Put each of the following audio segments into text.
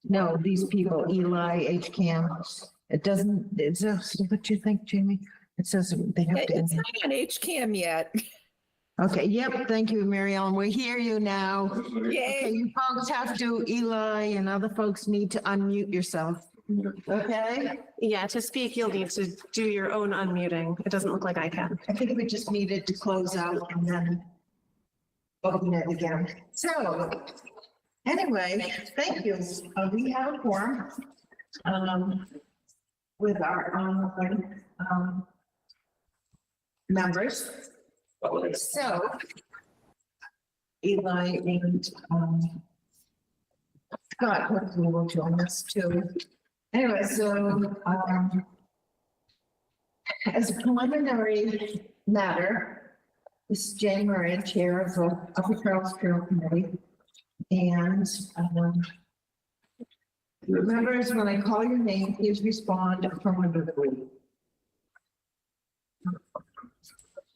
No, these people, Eli, HCAM, it doesn't, it's just what you think, Jamie? It says they have It's to. not on HCAM yet. Okay, yep, thank you, Mary Ellen. We hear you now. Okay, Yay. you folks have to, Eli and other folks need to unmute yourself. Okay? Yeah, to speak, you'll need to do your own unmuting. It doesn't look like I can. I think we just needed to close out and then open it again. So anyway, thank you. We have a forum with our members. So Eli and Scott hopefully will join us too. Anyway, so as a preliminary matter, this is Jane Murray, Chair of the Upper Charles Trail Committee. And members, when I call your name, please respond affirmatively.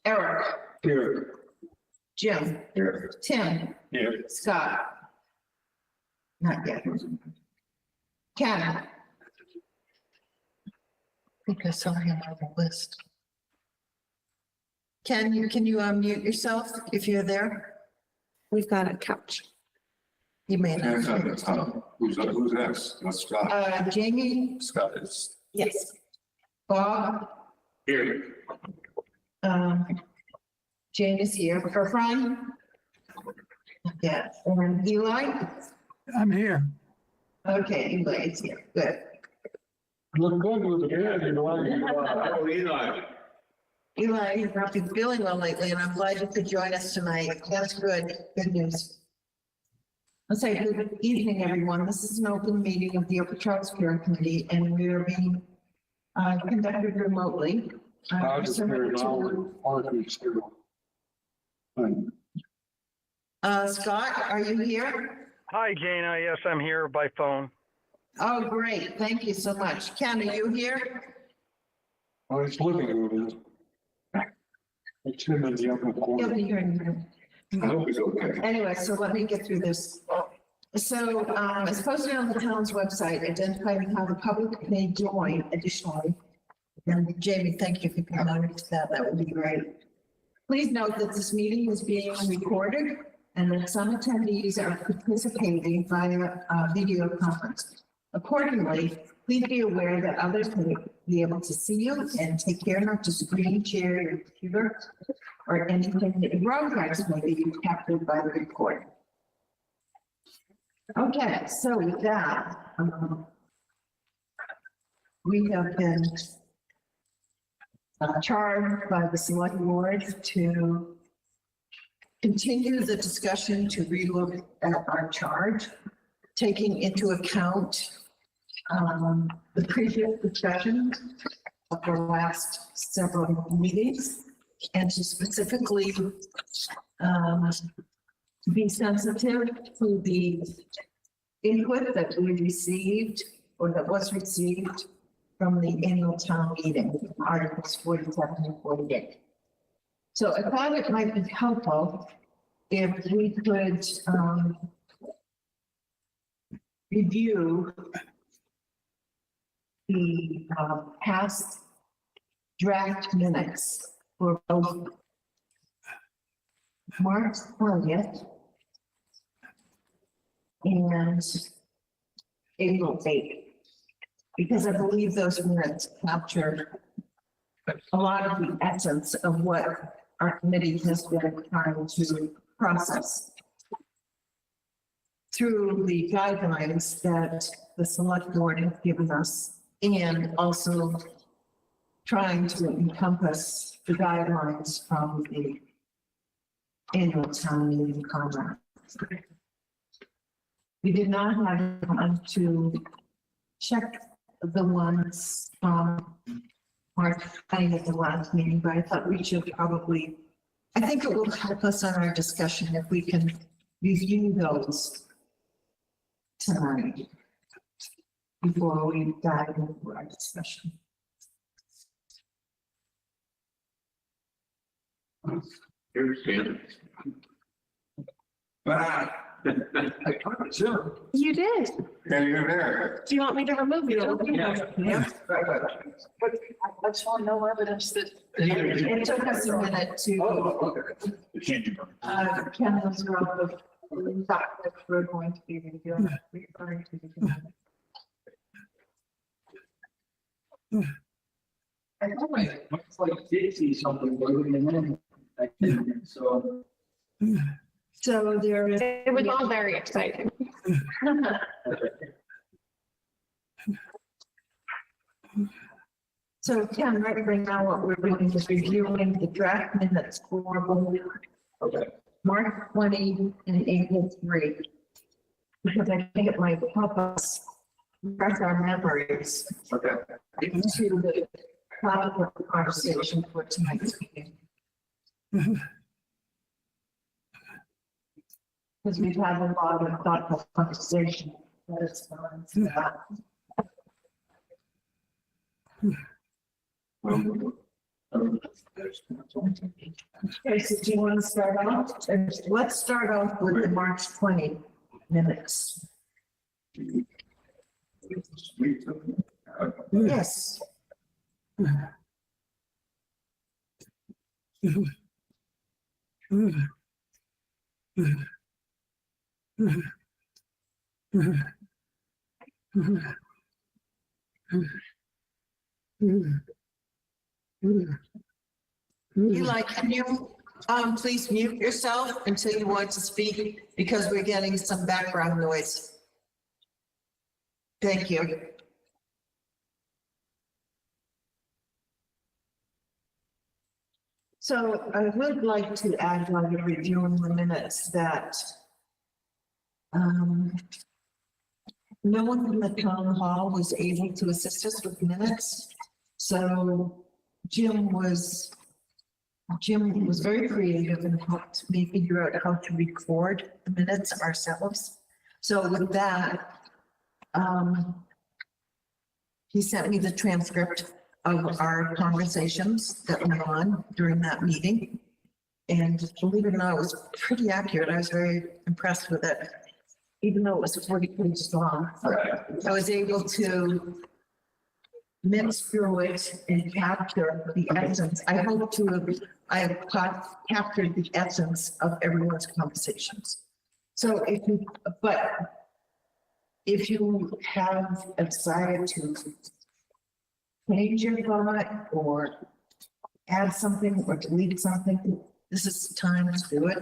Eric. Here. Jim. Here. Tim. Here. Scott. Not yet. Ken. I think I saw him on the list. Ken, can you unmute yourself if you're there? We've got a couch. You may not. Who's next? That's Scott. Jamie, Scott is Yes. Bob, here. Jane is here. For Fran? Yeah, and Eli? I'm here. Okay, Eli is here. Good. Look good with the beard, you know. Oh, Eli. Eli, you've not been feeling well lately, and I'm glad you could join us tonight. That's good. Good news. Let's say good evening, everyone. This is an open meeting of the Upper Charles Care Committee, and we are being conducted remotely. I'll just hear it all. Scott, are you here? Hi, Jana. Yes, I'm here by phone. Oh, great. Thank you so much. Ken, are you here? Oh, it's living room. It's him in the upper He'll corner. be here in a minute. I hope he's okay. Anyway, so let me get through this. So as posted on the town's website, identifying how the public may join additionally. And Jamie, thank you if you can monitor that. That would be great. Please note that this meeting is being recorded and that some attendees are participating via video conference. Accordingly, please be aware that others may be able to see you and take care not to screen share your computer or anything that you broadcast may be captured by the recording. Okay, so with that, we have been charged by the select board to continue the discussion to relook at our charge, taking into account the previous discussion of the last several meetings, and to specifically be sensitive to the input that we received or that was received from the annual town meeting, Articles 47 and 48. So I thought it might be helpful if we could review the past draft minutes for both March 20th and April 8th. Because I believe those minutes capture a lot of the essence of what our committee has been trying to process through the guidelines that the select board has given us, and also trying to encompass the guidelines from the annual town meeting conduct. We did not have time to check the ones from March 20th at the last meeting, but I thought we should probably, I think it will help us on our discussion if we can review those tonight before we dive into our discussion. Here's Ken. I thought it's him. You did. And you're there. Do you want me to remove you? Yeah. But I saw no evidence that. It took us a minute to, Ken was wrong of the fact that we're going to be referring to the. I know it's like did see something, but we didn't. I didn't, so. So there is. It was all very exciting. So Ken, right now what we're doing is reviewing the draft minutes for both March 20 and April 3. Because I think it might help us refresh our memories Okay. to the topic of the conversation for tonight's meeting. Because we've had a lot of thoughtful conversation that is gone through that. Okay, so do you want to start off? Let's start off with the March 20 minutes. Yes. Eli, can you, please mute yourself until you want to speak because we're getting some background noise. Thank you. So I would like to add while we're reviewing the minutes that no one from the town hall was able to assist us with minutes. So Jim was very creative and helped me figure out how to record the minutes ourselves. So with that, he sent me the transcript of our conversations that went on during that meeting. And believe it or not, it was pretty accurate. I was very impressed with it. Even though it was 40 pages long, I was able to mix through it and capture the essence. I have captured the essence of everyone's conversations. So if you have a desire to change your thought or add something or delete something, this is the time to do it.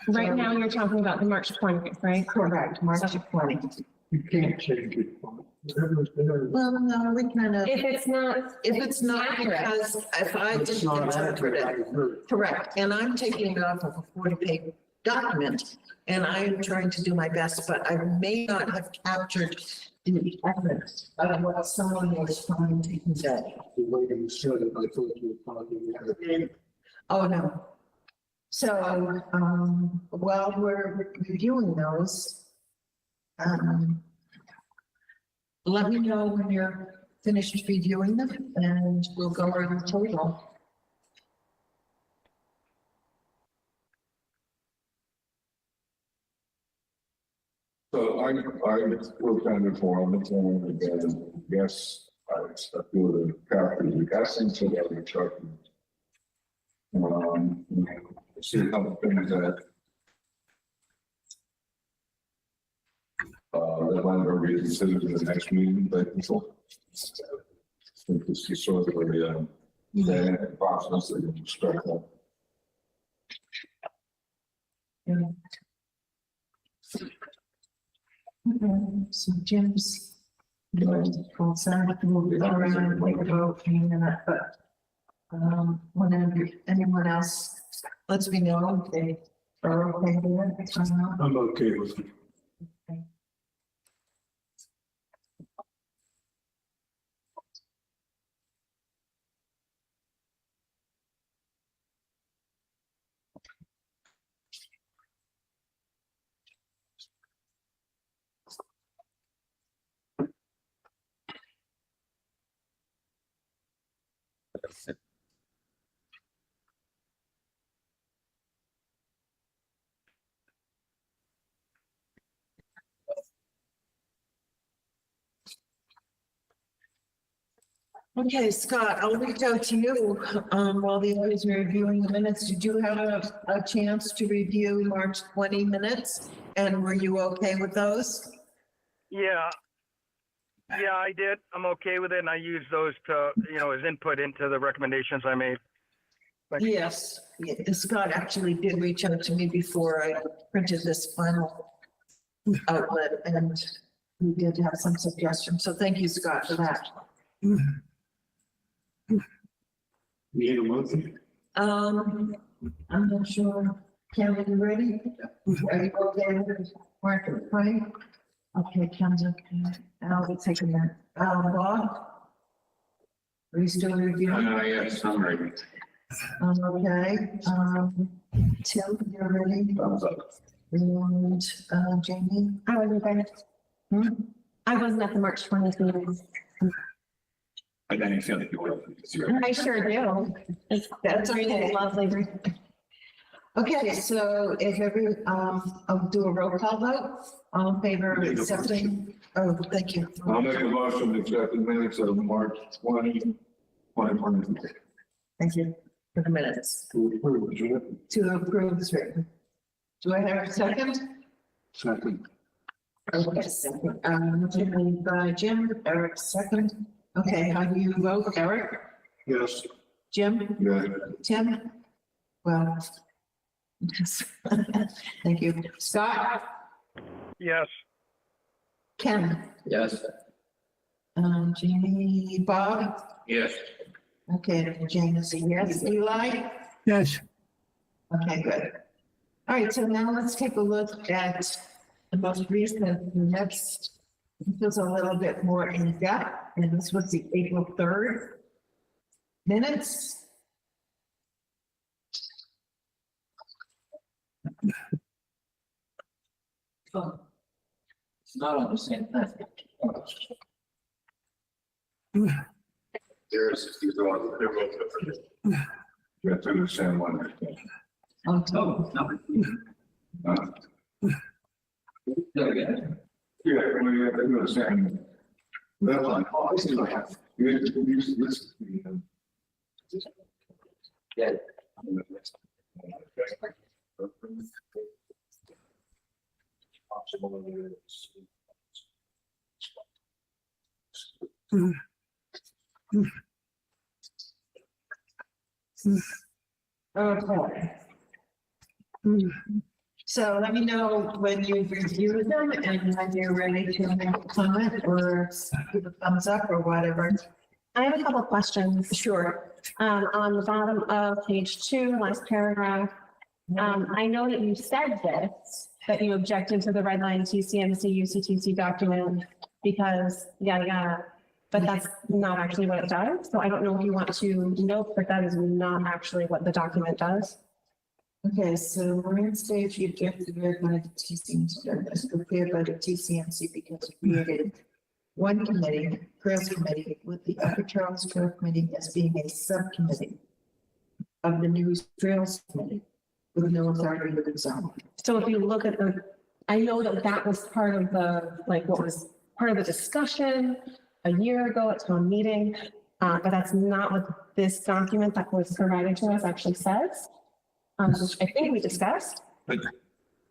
Right now, you're talking about the March 20th, right? Correct, March 20. You can't change it. Whatever's there. Well, no, we kind of, If it's not accurate. because if I It's didn't not interpret accurate, I it, agree. correct, and I'm taking it off of a 40-page document, and I'm trying to do my best, but I may not have captured the essence of what someone was trying to convey. The way you said it, I thought you were talking. Oh, no. So, while we're reviewing those, let me know when you're finished reviewing them and we'll go over the total. So I was kind of informed, and yes, I feel the character, the essence of every truck. See a couple things that that might be considered in the next meeting, but before. I think this is sort of the process that you start up. So Jim's. Full send it, we'll be around, wait about a minute, but. Whenever anyone else lets me know if they are okay with it, it's fine. I'm okay with it. Okay, Scott, I'll reach out to you, while the others are reviewing the minutes. Did you have a chance to review March 20 minutes? And were you okay with those? Yeah. Yeah, I did. I'm okay with it, and I used those to, as input into the recommendations I made. Thanks. Yes, yeah, Scott actually did reach out to me before I printed this final outlet, and we did have some suggestions. So thank you, Scott, for that. Need a motion? I'm not sure. Karen, you ready? Are you okay with it? Mark, fine? Okay, Ken's okay. I'll take a minute. Bob? Are you still reviewing? Yes, I'm ready. Okay, Tim, you're ready? Thumbs up. And, Jamie? I wasn't there. Hmm? I wasn't at the March 20th meeting. I didn't feel like you were. I sure do. That's okay. Lovely. Okay, so if every, I'll do a roll call vote. All in favor of accepting, oh, thank you. I'll make a motion to accept the minutes of March 20, 2022. Thank you for the minutes. To approve, isn't it? To approve is written. Do I have a second? Second. Okay, second. Motion by Jim, Eric second. Okay, how do you vote? Eric? Yes. Jim? Yeah. Tim? Well. Yes. Thank you. Scott? Yes. Ken? Yes. Jamie? Bob? Yes. Okay, Jane is a yes. Eli? Yes. Okay, good. All right, so now let's take a look at the most recent, next, this was a little bit more in depth, and this was the April 3rd minutes. It's not on the same thing. There's, they're both different. You have to understand one. Oh, no. Yeah, well, you have to understand. That's one. Yeah. Okay. So let me know when you've reviewed them and when you're ready to make a comment or give a thumbs up or whatever. I have a couple of questions. Sure. On the bottom of page 2, last paragraph. I know that you said this, that you objected to the red line TCMC UCTC document because yada yada, but that's not actually what it does. So I don't know if you want to note that that is not actually what the document does. Okay, so Marin states you object to the red line TCMC as prepared by the TCMC because it created one committee, Trails Committee, with the Upper Charles Trail Committee as being a subcommittee of the new Trails Committee with no authority of its own. So if you look at the, I know that that was part of the, like what was part of the discussion a year ago at town meeting, but that's not what this document that was provided to us actually says. Which I think we discussed.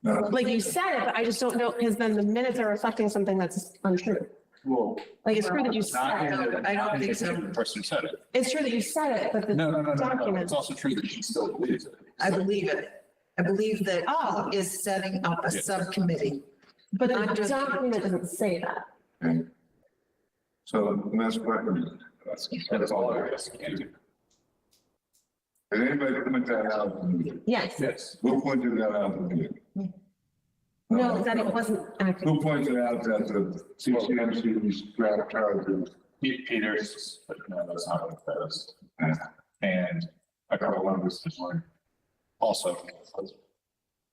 No, Like you said it, but I just don't know, because then the minutes are reflecting something that's untrue. Well, Like it's true that you Not said, in the- I don't think so. The person who said it. it's true that you said it, but the No. document. It's also true that she still believes it. I believe it. I believe that Oh. he is setting up a subcommittee. But I'm the just- document doesn't say that. okay. So that's what, That's all there is. did anybody point that out? to me? Yes, Yes. Who pointed that out? to me? no, that it wasn't accurate. Who pointed out that the CCMC's draft charter? Peters, but no, that's not what that is. And I got one of this one also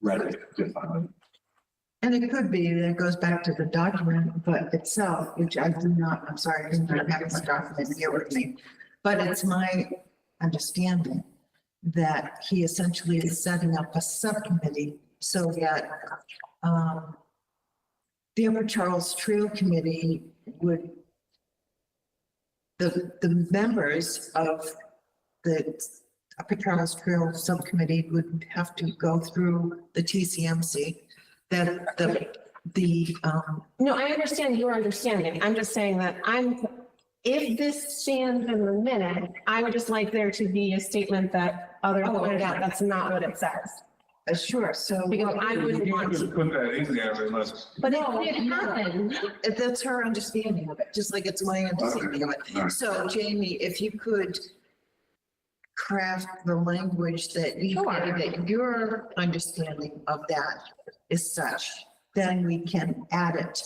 read it differently. And it could be that it goes back to the document, but itself, which I do not, I'm sorry, I do not have this document here with me. But it's my understanding that he essentially is setting up a subcommittee so that the Upper Charles Trail Committee would the members of the Upper Charles Trail Subcommittee would have to go through the TCMC. That No, I understand your understanding. I'm just saying that if this stands in the minute, I would just like there to be a statement that others pointed out, that's not what it says. sure, so. Because I wouldn't You want can to. just put that in there unless. But it did happen. That's her understanding of it, just like it's my understanding of Okay. it. So Jamie, if you could craft the language that you, Sure. that your understanding of that is such, then we can add it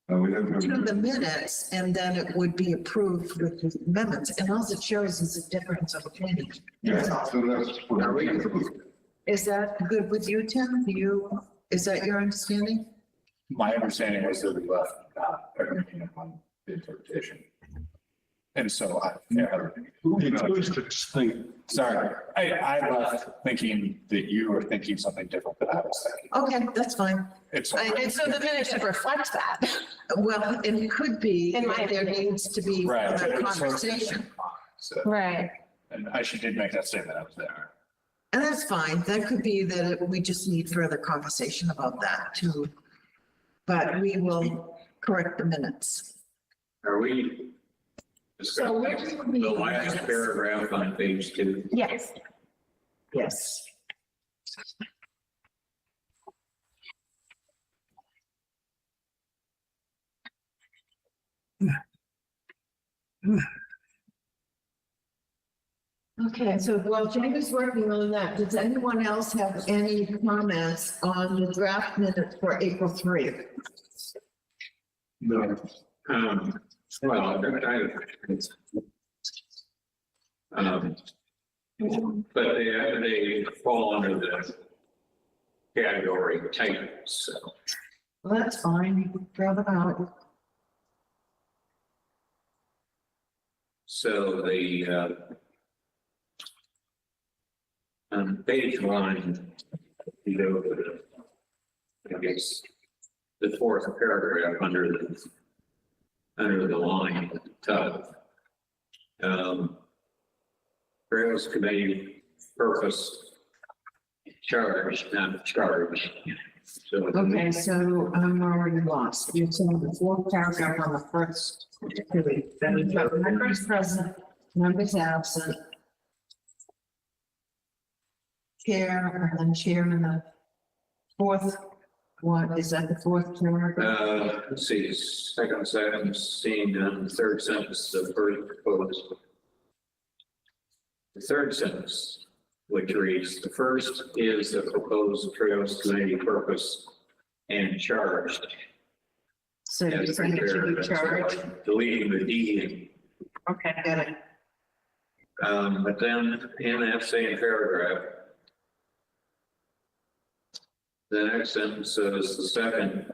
We have to the minutes, and then it would be approved with the amendments, and all it shows is a difference of opinion. Yeah, so that's. Is that good with you, Tim? Is that your understanding? My understanding was that we left, everything on the interpretation. And so It was distinct. sorry, I left thinking that you were thinking something different than I was thinking. Okay, that's fine. It's. And so the minute should reflect that. Well, it could be, In my that there opinion. needs to be Right. another conversation. So, Right. and she did make that statement, I was there. And that's fine. That could be that we just need further conversation about that too. But we will correct the minutes. Are we So where discussing do we- the last paragraph on page 2? Yes. Yes. Okay, so while Jamie's working on that, does anyone else have any comments on the draft minutes for April 3? No. Well, but they fall under the category typos, so. Well, that's fine. You can throw them out. So on page 1, you know, I guess, the fourth paragraph under the line at the top. Trails Committee purpose, charge, not charge. So. Okay, so I'm already lost. You're saying the fourth paragraph on the first page, then we've got members present, members absent. Chair, and then chair in the fourth one, is that the fourth paragraph? Let's see, second sentence, seen on the third sentence, the first proposed. The third sentence, which reads, the first is the proposed Trails Committee purpose and charged. So you're as saying it should be prepared. charged? Deleting the D. Okay, got it. But then in that same paragraph, the next sentence says the second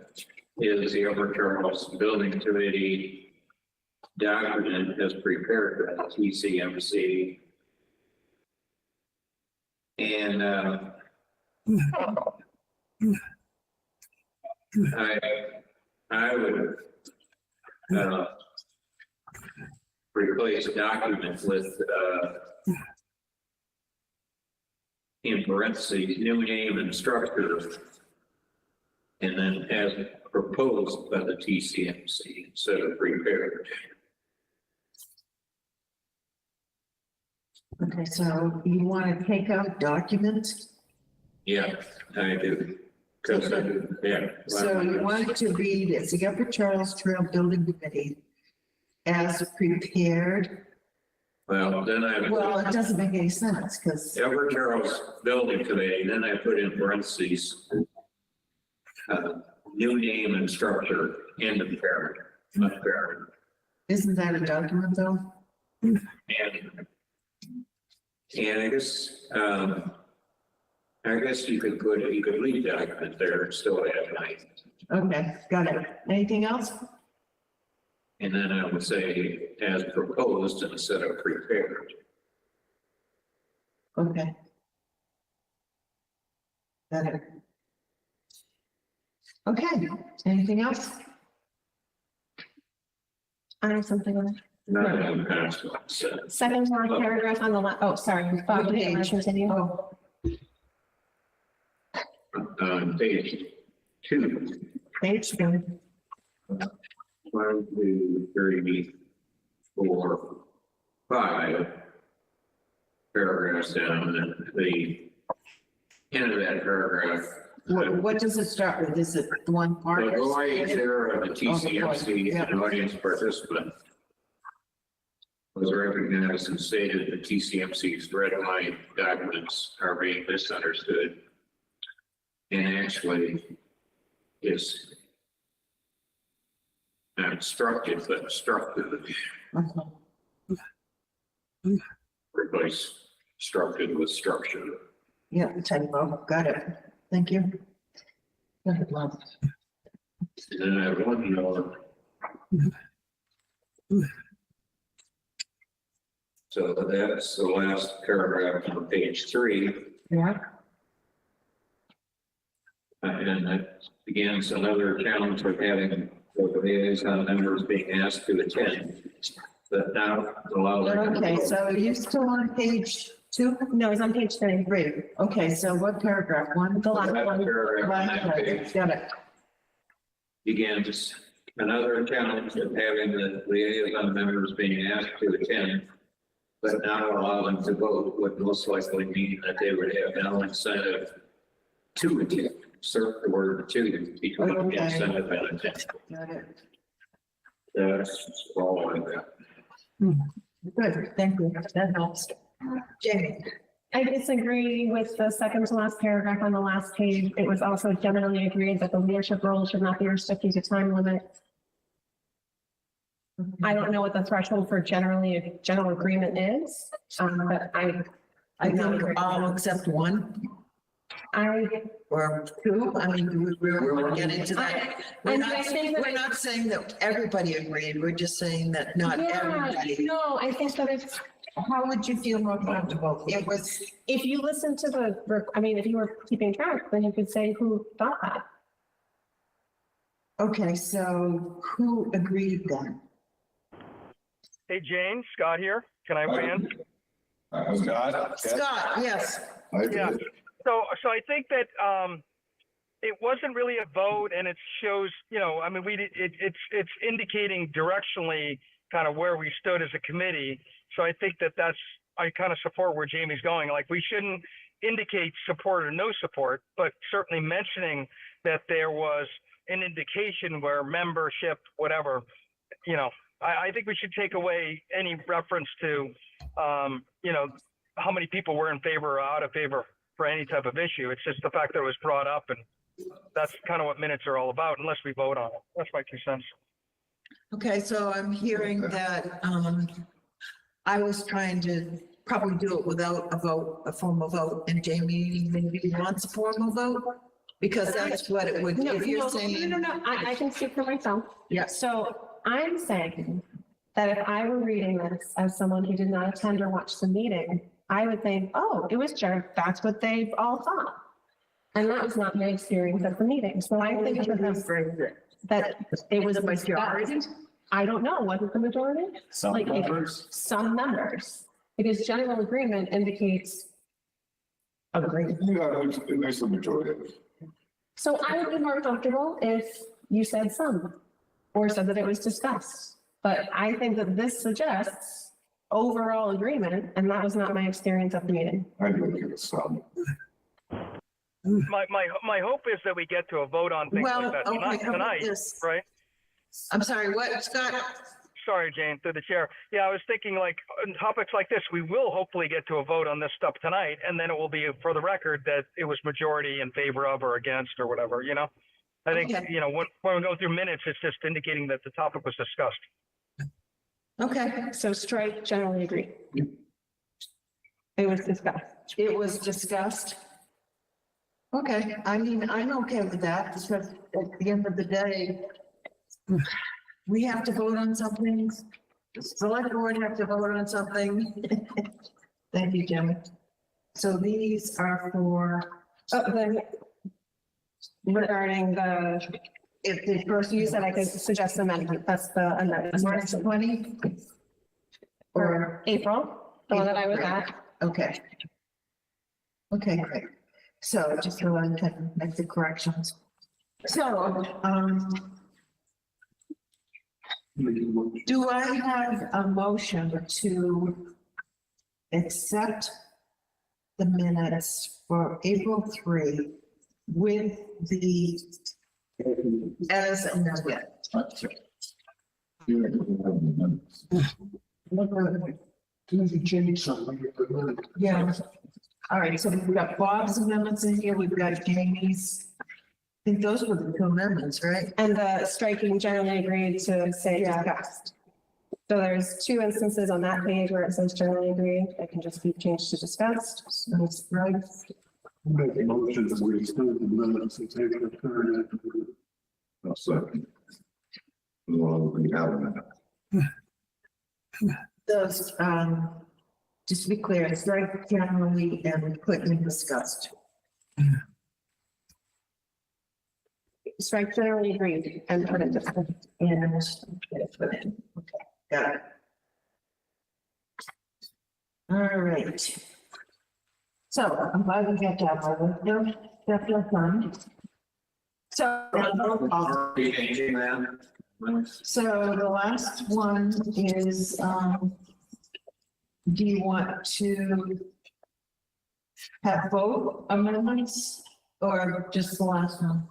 is the Upper Charles Building Committee document as prepared by the TCMC. And I would replace document with in parentheses, new name and structure. And then as proposed by the TCMC instead of prepared. Okay, so you want to take out documents? Yeah, I do. Cause yeah. So you want it to read, it's the Upper Charles Trail Building Committee as prepared. Well, then I. Well, it doesn't make any sense because, Upper Charles Building Committee, then I put in parentheses. New name and structure in the parent, not parent. isn't that a document though? And I guess you could leave document there and still add night. Okay, got it. Anything else? And then I would say as proposed instead of prepared. Okay. Got it. Okay, anything else? I have something on it. None of them passed. So, Second to last paragraph on the oh, sorry. Bob, What do you want page? to continue? Oh, page 2. page two. 1, 2, 3, 4, 5 paragraphs down, and the end of that paragraph. What does it start with? Is it the one part? The void chair of the TCMC Yeah. and audience participant was recognized and stated that TCMC's red line documents are being misunderstood. And actually, is not obstructed, but obstructed. Replace structured with structure. Yeah, typo, got it. Thank you. Go ahead, Bob. And then I have one more. So that's the last paragraph on page 3. Yeah. And that begins another challenge of having the liaison members being asked to attend, but now allow. Okay, so are you still on page 2? No, it's on page 3. 3. Okay, so what paragraph? 1? The last That one. paragraph on Last that page. page Got it. begins another challenge of having the liaison members being asked to attend, but not allow them to vote would most likely mean that they would have no incentive to attend. Insert the word to between Okay. incentive and attend. Got it. That's all I got. Good, thank you. That helps. Jamie? I disagree with the second to last paragraph on the last page. It was also generally agreed that the leadership role should not be restricted to time limit. I don't know what the threshold for general agreement is, but I think all except 1 or 2. I mean, do we really want to get into that? We're And I not, think that we're not saying that everybody agreed. We're just saying that not Yeah, everybody. no, I think that it's, How would you feel more comfortable? It was, if you listen to if you were keeping track, then you could say who thought that. okay, so who agreed then? Hey, Jane, Scott here. Can I weigh in? Scott? Scott, yes. I Yeah. did. So I think that it wasn't really a vote, and it shows, I mean, it's indicating directionally kind of where we stood as a committee. So I think I kind of support where Jamie's going. Like, we shouldn't indicate support or no support, but certainly mentioning that there was an indication where membership, whatever, I think we should take away any reference to, how many people were in favor or out of favor for any type of issue. It's just the fact that it was brought up, and that's kind of what minutes are all about, unless we vote on it. That's my 2 cents. Okay, so I'm hearing that, I was trying to probably do it without a vote, a formal vote, and Jamie maybe wants a formal vote? Because that's what it would, No, if you're no, saying. no, I can speak for myself. Yeah. So I'm saying that if I were reading this as someone who did not attend or watch the meeting, I would think, oh, it was jerk. That's what they all thought. And that was not my experience at the meeting. So I think that it was a majority. I don't know. Was it the majority? Some Like, members. Some members, because general agreement indicates agreement. Yeah, it's the majority. So I would be more comfortable if you said some, or said that it was discussed. But I think that this suggests overall agreement, and that was not my experience at the meeting. I do give it some. My hope is that we get to a vote on things Well, like that okay, how about tonight, this? right? I'm sorry, what, Scott? Sorry, Jane, through the chair. Yeah, I was thinking, like, on topics like this, we will hopefully get to a vote on this stuff tonight, and then it will be for the record that it was majority in favor of or against or whatever, I think, Okay. when we go through minutes, it's just indicating that the topic was discussed. Okay, So strike generally agree. It was discussed. it was discussed. Okay, I mean, I'm okay with that, because at the end of the day, we have to vote on something. The select board have to vote on something. Thank you, Jimmy. So these are for, Then regarding the if the first You said I could suggest amendment, that's the amendment. March 20? Or, April, the one that I was at. okay. Okay, great. So just so I can make the corrections. So, do I have a motion to accept the minutes for April 3 with the, as amended? Didn't you change something? Yeah. All right, so we've got Bob's amendments in here, we've got Jamie's. I think those were the two amendments, right? And the striking generally agreed to say discussed. So there's two instances on that page where it says generally agreed, it can just be changed to discussed. So it's right. Make a motion that we approve the minutes and take the third. No, second. Well, we have that. Those, just to be clear, it's right generally and put in discussed. Strike generally agreed and put it discussed. And put in, okay, got it. All right. So I'm glad we got that over. No, that's no fun. So, Changing that. so the last one is, do you want to have both amendments or just the last one?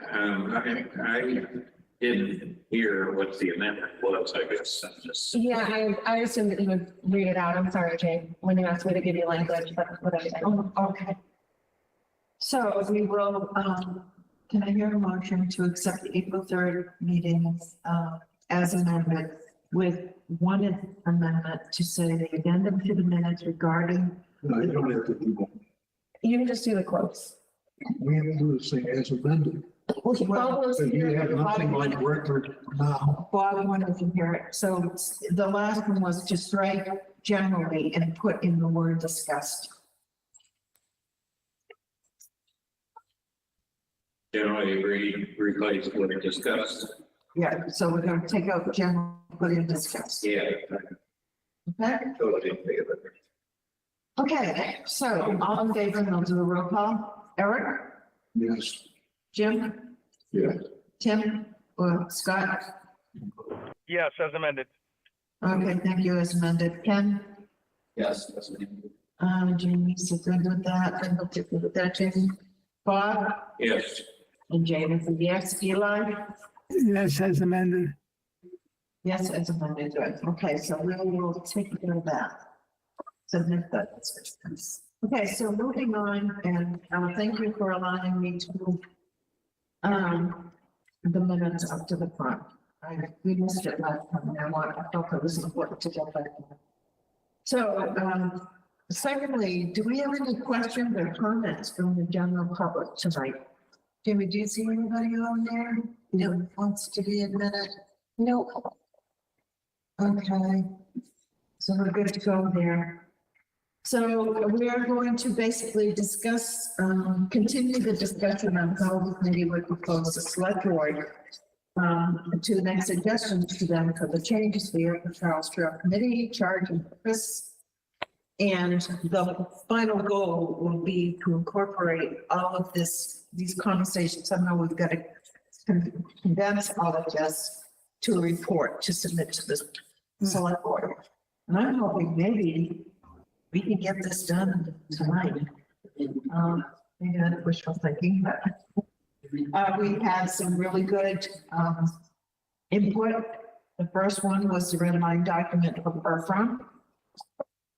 I didn't hear what the amendment was, I guess. I'm just. Yeah, I assumed that you would read it out. I'm sorry, Jane, when you asked me to give you language, but whatever. Oh, okay. So we will, can I hear a motion to accept the April 3rd meetings, as amended with one amendment to say the addendum to the minutes regarding, No, you don't have to do that. You can just do the quotes. We have to do the same as amended. well, But you have nothing like record now. Bob wanted to hear it. So the last one was to strike generally and put in the word discussed. Generally agreed, replace what we discussed. Yeah, so we're going to take out general, put in discussed. Yeah, Okay? totally in favor. Okay, so all in favor, and I'll do a roll call. Eric, Yes. Jim, Yeah. Tim, or Scott? Yes, as amended. Okay, thank you, as amended. Ken, Yes, that's what Jamie's good with that. I'm okay with that, Jamie. Bob yes. and Jamie, yes. Eli? Yes, as amended. Yes, as amended, good. Okay, so we will take care of that. Submit that. Okay, so moving on, and thank you for allowing me to move the minutes up to the front. We missed it last time, and I thought it was important to get back. So, secondly, do we have any questions or comments from the general public tonight? Jimmy, do you see anybody on there that wants to be admitted? No. Okay. So we're good to go there. So we are going to basically discuss, continue the discussion on how the committee would propose the select board to make suggestions to them for the changes here for Charles Trail Committee, charge and purpose. And the final goal will be to incorporate all of these conversations. Somehow we've got to condense all of this to a report to submit to the select board. And I'm hoping maybe we can get this done tonight. Maybe that's wishful thinking, but we had some really good input. The first one was the red line document from Bertram.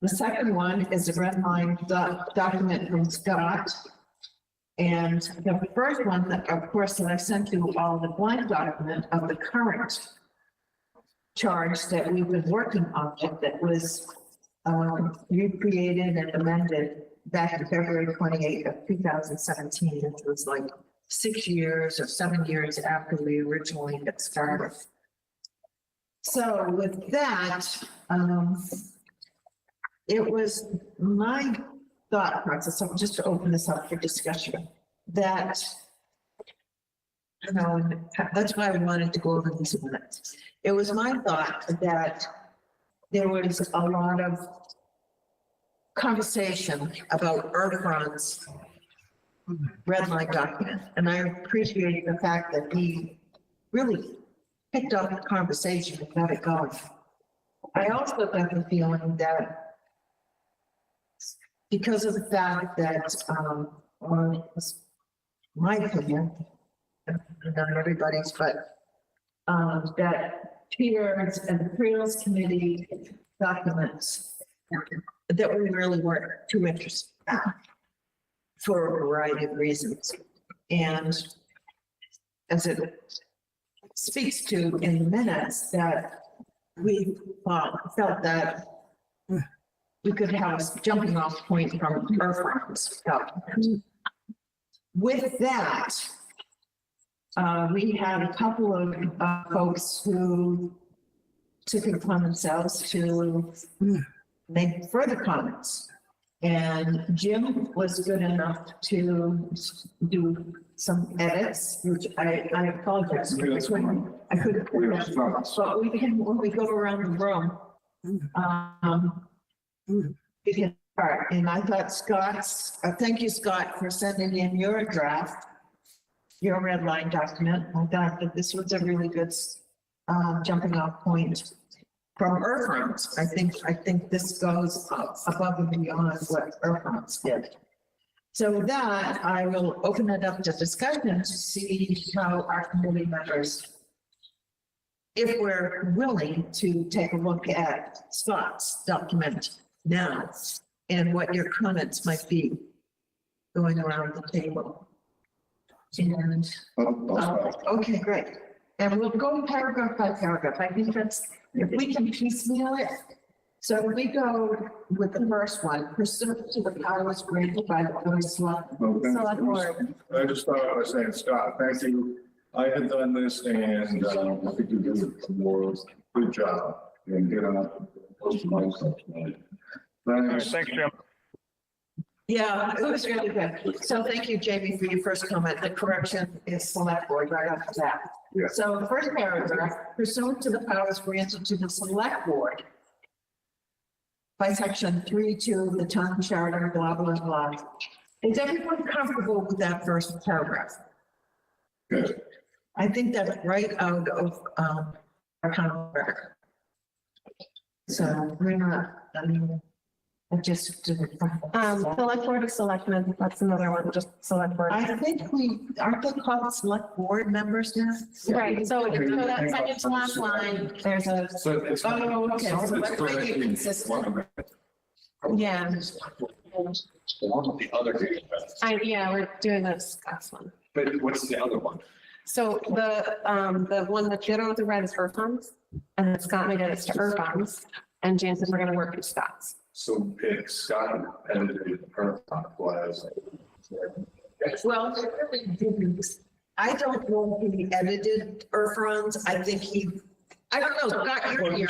The second one is a red line document from Scott. And the first one, that, of course, that I sent you all the blank document of the current charge that we've been working on, that was recreated and amended back in February 28th of 2017, which was like 6 years or 7 years after we originally got started. So with that, it was my thought process, so just to open this up for discussion. that, you know, and that's why I wanted to go over these minutes. It was my thought that there was a lot of conversation about Irfan's red line document, and I appreciate the fact that he really picked up the conversation and got it going. I also got the feeling that because of the fact that, well, it's my opinion, not everybody's, but, that Peter's and the Trails Committee documents that we really weren't too interested in for a variety of reasons. And as it speaks to in the minutes, that we felt that we could have a jumping off point from Irfan's document. With that, we had a couple of folks who took it upon themselves to make further comments. And Jim was good enough to do some edits, which I apologize. Because when I couldn't, but we can, when we go around the room, we can start. And I thought Scott's, thank you, Scott, for sending in your draft, your red line document. I thought that this was a really good jumping off point from Irfan's. I think this goes above and beyond what Irfan's did. So with that, I will open it up to discussion to see how our committee members, if we're willing to take a look at Scott's document now and what your comments might be going around the table. And, okay, great. And we'll go paragraph by paragraph. I think that's, if we can piecemeal it. So we go with the first one, pursuant to the powers granted by the Board of Select Board. I just thought I was saying, Scott, thank you. I had done this and I think you did a more good job in getting up. Thanks. Thanks, Jim. Yeah, it was really good. So thank you, Jamie, for your first comment. The correction is Select Board right after that. Yeah. So the first paragraph, pursuant to the powers granted to the Select Board by section 3(2) of the town charter, blah, blah, blah. Is everyone comfortable with that first paragraph? Good. I think that's right out of our town record. So we're not, I mean, I just didn't. Select Board of Selectmen, that's another one, just Select Board. I think we, aren't they called select board members now? Right, so that second to last line, there's a, So it's. Oh, okay. Some of So it's let's make it correctly- consistent. yeah, One of the other things, yeah, we're doing this last one. but what's the other one? So the one that you don't have to read is Irfan's, and then Scott made edits to Irfan's, and Jan said we're gonna work with Scott's. So if Scott edited her was. Well, they really didn't. I don't know if he edited Irfan's. I think he, I don't know, Scott, you're here.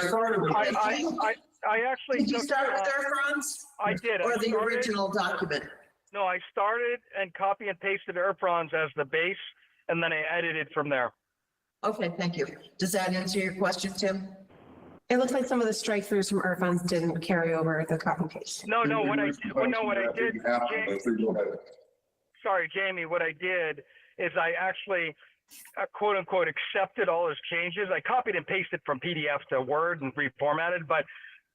I actually. Did you took, start with Irfan's I did. I or the started- original document? No, I started and copy and pasted Irfan's as the base, and then I edited from there. Okay, thank you. Does that answer your question, Tim? It looks like some of the strike throughs from Irfan's didn't carry over the copy and paste. No, what I did, sorry, Jamie, what I did is I actually quote unquote accepted all his changes. I copied and pasted from PDF to Word and reformatted, but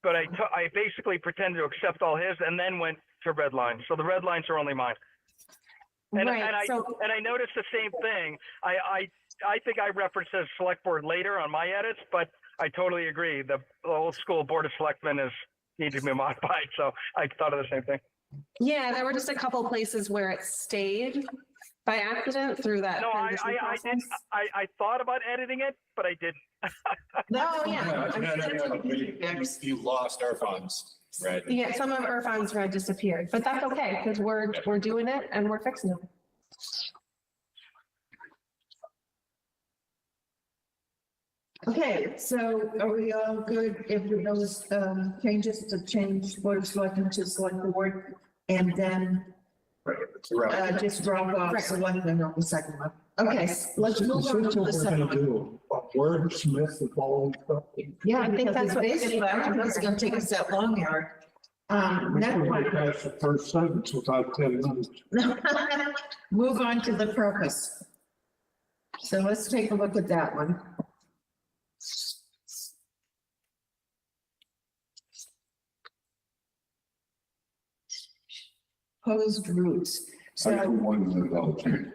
I basically pretended to accept all his and then went to red lines. So the red lines are only mine. And Right, so, I noticed the same thing. I think I referenced as select board later on my edits, but I totally agree. The old school Board of Selectmen needs to be modified. So I thought of the same thing. yeah, there were just a couple places where it stayed by accident through that. No, transition I process. I thought about editing it, but I didn't. No, yeah. I mean, that's what we did. You lost our funds, right? Yeah, some of Irfan's red disappeared, but that's okay, because we're doing it and we're fixing it. Okay, so are we all good if those changes to change Board of Selectmen to select the board? And then just drop off, so one thing on the second one. Okay, let's move on to the second one. Wordsmith and all that stuff. Yeah, I think that's what- basically, I don't think it's gonna take us that long, Eric. Next one. That's the first sentence without 10 minutes. Move on to the purpose. So let's take a look at that one. Proposed routes. I put So, one in the development.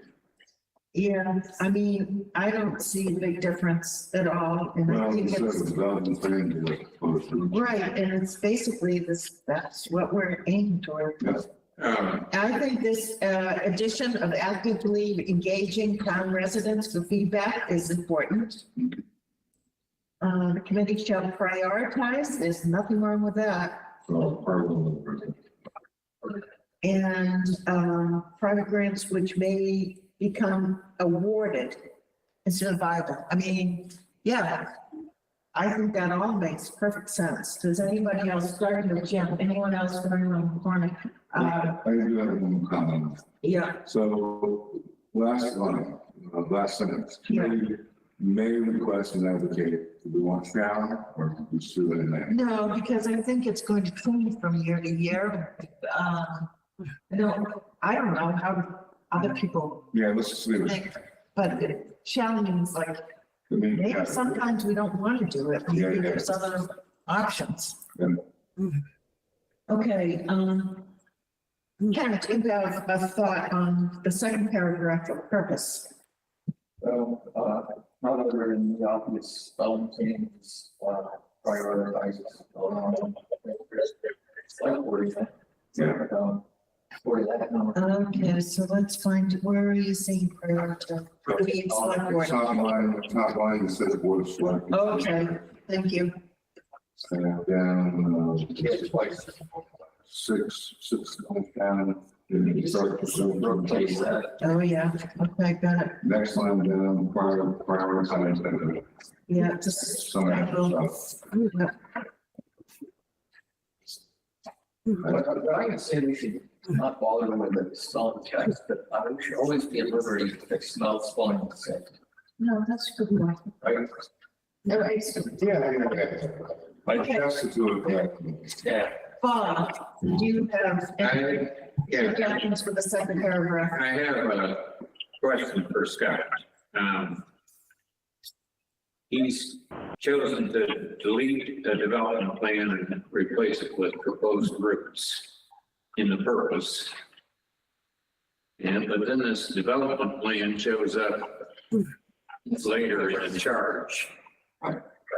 yeah, I mean, I don't see a big difference at all. And I Well, think it says it's, development plan is supposed to. right, and it's basically this, that's what we're aiming toward. Yes. I think this addition of actively engaging town residents for feedback is important. The committee shall prioritize, there's nothing wrong with that. So, part of the- And private grants which may become awarded instead of viable. I mean, yeah, I think that all makes perfect sense. Does anybody else, starting with Jim, anyone else starting on the corner? I do have one comment. Yeah, So last line, last sentence, Yeah. committee may request an advocate to be one down or to sue in name. no, because I think it's going to change from year to year. I don't know how other people Yeah, let's just leave it. think, but the challenge is like, maybe sometimes we don't want to do it. Yeah, Maybe yeah. there's other options. Yeah. Okay, Kenneth, you have a thought on the second paragraph of purpose. Not other than the obvious things, prioritizes. Like 40. Yeah. 40 that number. Okay, so let's find, where are you seeing priority? Lead select board. Top line, it says board of selectmen. Okay, thank you. And then, It's twice. six goes down. and you start pursuing Replace from- that. Oh, yeah, okay, got it. Next line down, prioritize and Yeah, just. some extra stuff. But I can say we should not bother with the spelling checks, but I should always be at liberty to fix spell spelling mistakes, No, that's a good one. right? All right, so I just to do it correctly. Yeah. Bob, do you have any Yeah, suggestions for the second paragraph? I have a question for Scott. He's chosen to delete the development plan and replace it with proposed routes in the purpose. And but then this development plan shows up later in the charge.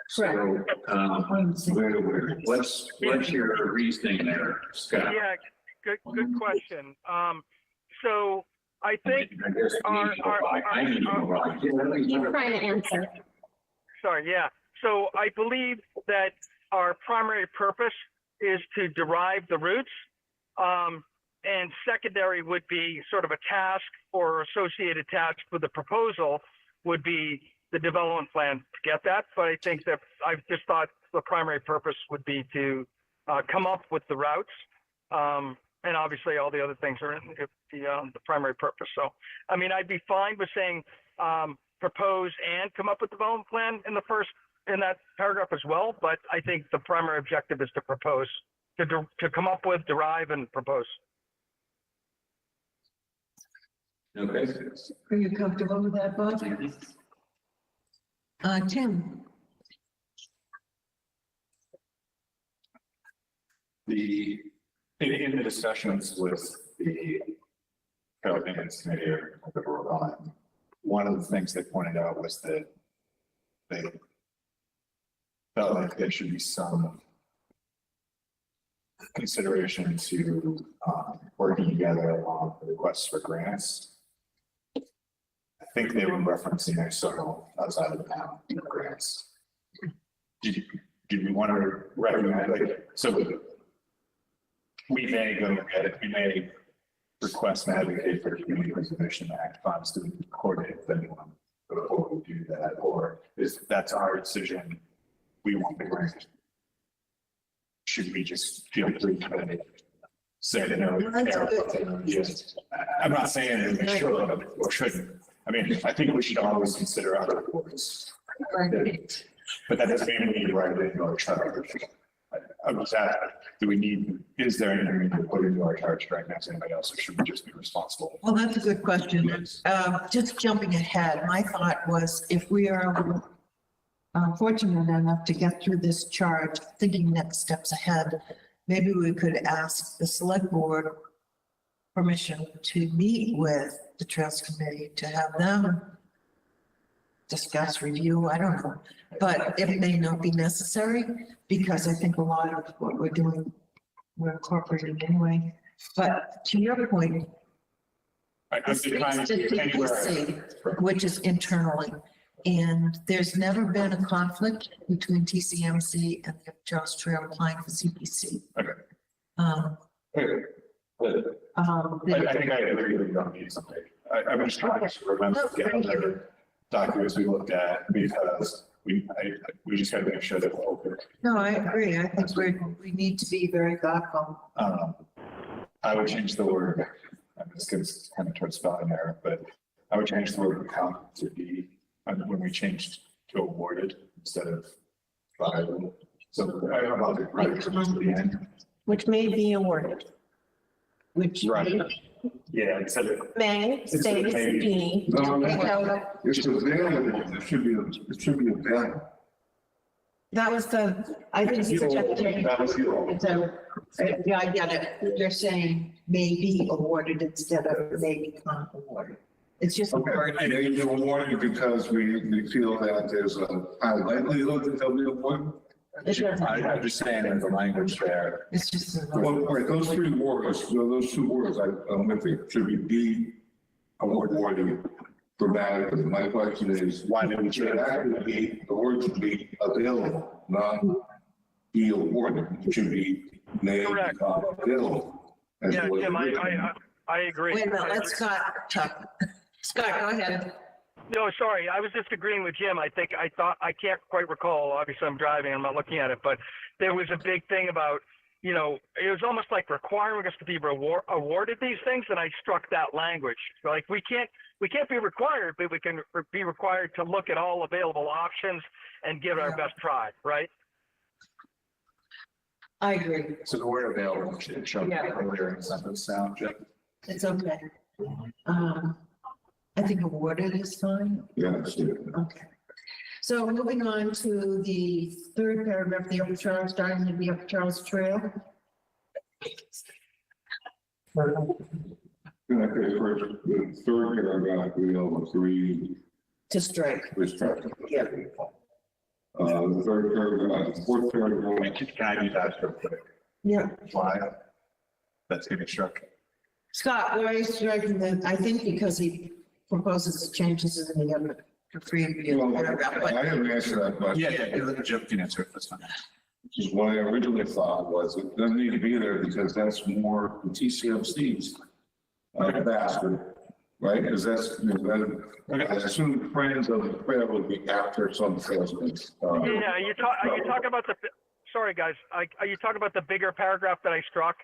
So, what's your reasoning there, Scott? Yeah, good question. So I think, I guess I need to know why. He's trying to answer. sorry, yeah. So I believe that our primary purpose is to derive the routes. And secondary would be sort of a task or associated task with the proposal would be the development plan to get that. But I think that I've just thought the primary purpose would be to come up with the routes. And obviously all the other things are in the primary purpose. So, I mean, I'd be fine with saying propose and come up with development plan in that paragraph as well. But I think the primary objective is to propose, to come up with, derive, and propose. Okay. Are you comfortable with that, Bob? Tim? In the discussions with the code maintenance committee that we're on, one of the things they pointed out was that they felt like there should be some consideration to working together on the requests for grants. I think they were referencing external outside of the town grants. Did you want to recommend, like, so we may go ahead, we may request and advocate for the Community Preservation Act funds to coordinate with anyone before we do that, or is that's our decision, we want the grant? Should we just feel free to say that no. Well, that's good. Just, I'm not saying we should or shouldn't. I mean, I think we should always consider other boards. But that doesn't mean we need to write it into our charter. I'm just asking, is there anything we need to put into our charter to recognize anybody else, or should we just be responsible? Well, that's a good question. Just jumping ahead, my thought was if we are fortunate enough to get through this charge, thinking next steps ahead, maybe we could ask the select board permission to meet with the Trails Committee to have them discuss, review, I don't know. But it may not be necessary because I think a lot of what we're doing, we're incorporating anyway. But to your point, I'm this just trying speaks to to see anywhere. TPC, which is internally. And there's never been a conflict between TCMC and the Charles Trail applying for CPC. Okay. Um, I think I agree with you on these. I'm just trying to remember the other documents we looked at because we just gotta make sure that we're open. No, I agree. I think we need to be very thoughtful. I would change the word, I'm just gonna kind of try to spell an error, but I would change the word account to be, when we changed to awarded instead of viable. So I don't know about the right to the end. Which may be awarded. Which. Right. Yeah, instead of. May, Instead of states, maybe. be. No, it's available, it should be available. That was the, I think. That was the old. So, yeah, I get it. You're saying may be awarded instead of may become awarded. It's just a word. And they do awarded because we feel that there's a high likelihood that they'll be awarded. I'm just saying in the language there. It's just. a Well, word. right, those three words, well, those two words, I'm with you, should be awarded grammatically. My question is, Why did we should change that? actually be, the word should be available, not be awarded. It should be may Correct. become available. as Yeah, was Jim, written. I agree. Wait a minute, let Scott talk. Scott, go ahead. No, sorry, I was just agreeing with Jim. I can't quite recall, obviously I'm driving, I'm not looking at it, but there was a big thing about, it was almost like requiring us to be awarded these things, and I struck that language. Like, we can't be required, but we can be required to look at all available options and give it our best try, right? I agree. So the word available should show Yeah. earlier in the sentence sound, Jim. It's okay. I think awarded is fine. Yeah, let's do it. Okay. So moving on to the third paragraph, the Upper Charles, starting with the Upper Charles Trail. Okay, first, the third paragraph, we all agree To strike. restructure. Yeah. The third paragraph, the fourth paragraph, Can I do that real quick? Yeah. Why? That's getting struck. Scott, why are you striking that? I think because he proposes changes in the other previous well, paragraph, I but haven't answered that question. Yeah, Jim can answer it, that's fine. Which is what I originally thought was, it doesn't need to be there because that's more the TCMC's basket, right? Because that's, I assume friends of the trail would be after some salesmen. Yeah, are you talking about sorry, guys, are you talking about the bigger paragraph that I struck?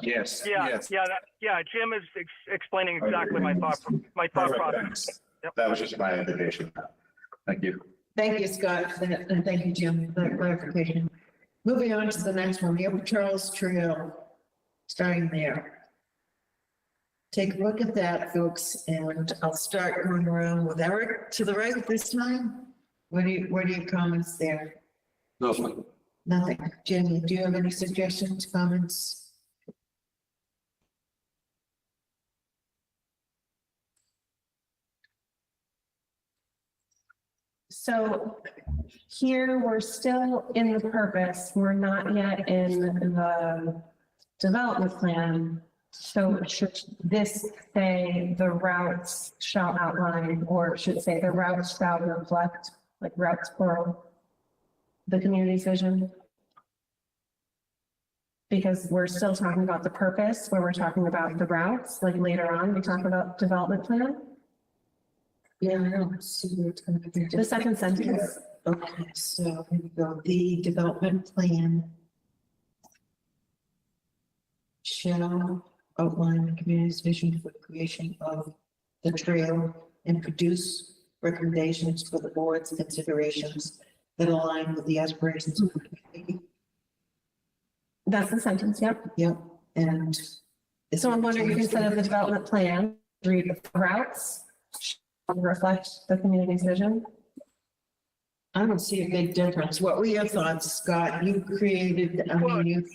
Yes. Yeah, Jim is explaining exactly my thought process. Yep. That was just my indication. Thank you. thank you, Scott, for that, and thank you, Jim, for that clarification. Moving on to the next one, the Upper Charles Trail, starting there. Take a look at that, folks, and I'll start going around with Eric to the right this time. What are your comments there? Nothing. Nothing. Jamie, do you have any suggestions, comments? So here, we're still in the purpose, we're not yet in the development plan. So should this say the routes shall outline, or should it say the routes shall reflect, like routes plural, the community's vision? Because we're still talking about the purpose, where we're talking about the routes, like later on, we talk about development plan. Yeah, I don't see where it's gonna be. The second sentence. Okay, so here we go, the development plan. shall outline the community's vision for the creation of the trail and produce recommendations for the board's considerations that align with the aspirations of the community. That's the sentence, yep. Yep, and. So I'm wondering if instead of the development plan, read the routes, shall reflect the community's vision. I don't see a big difference. What were your thoughts, Scott? You created, I mean, you,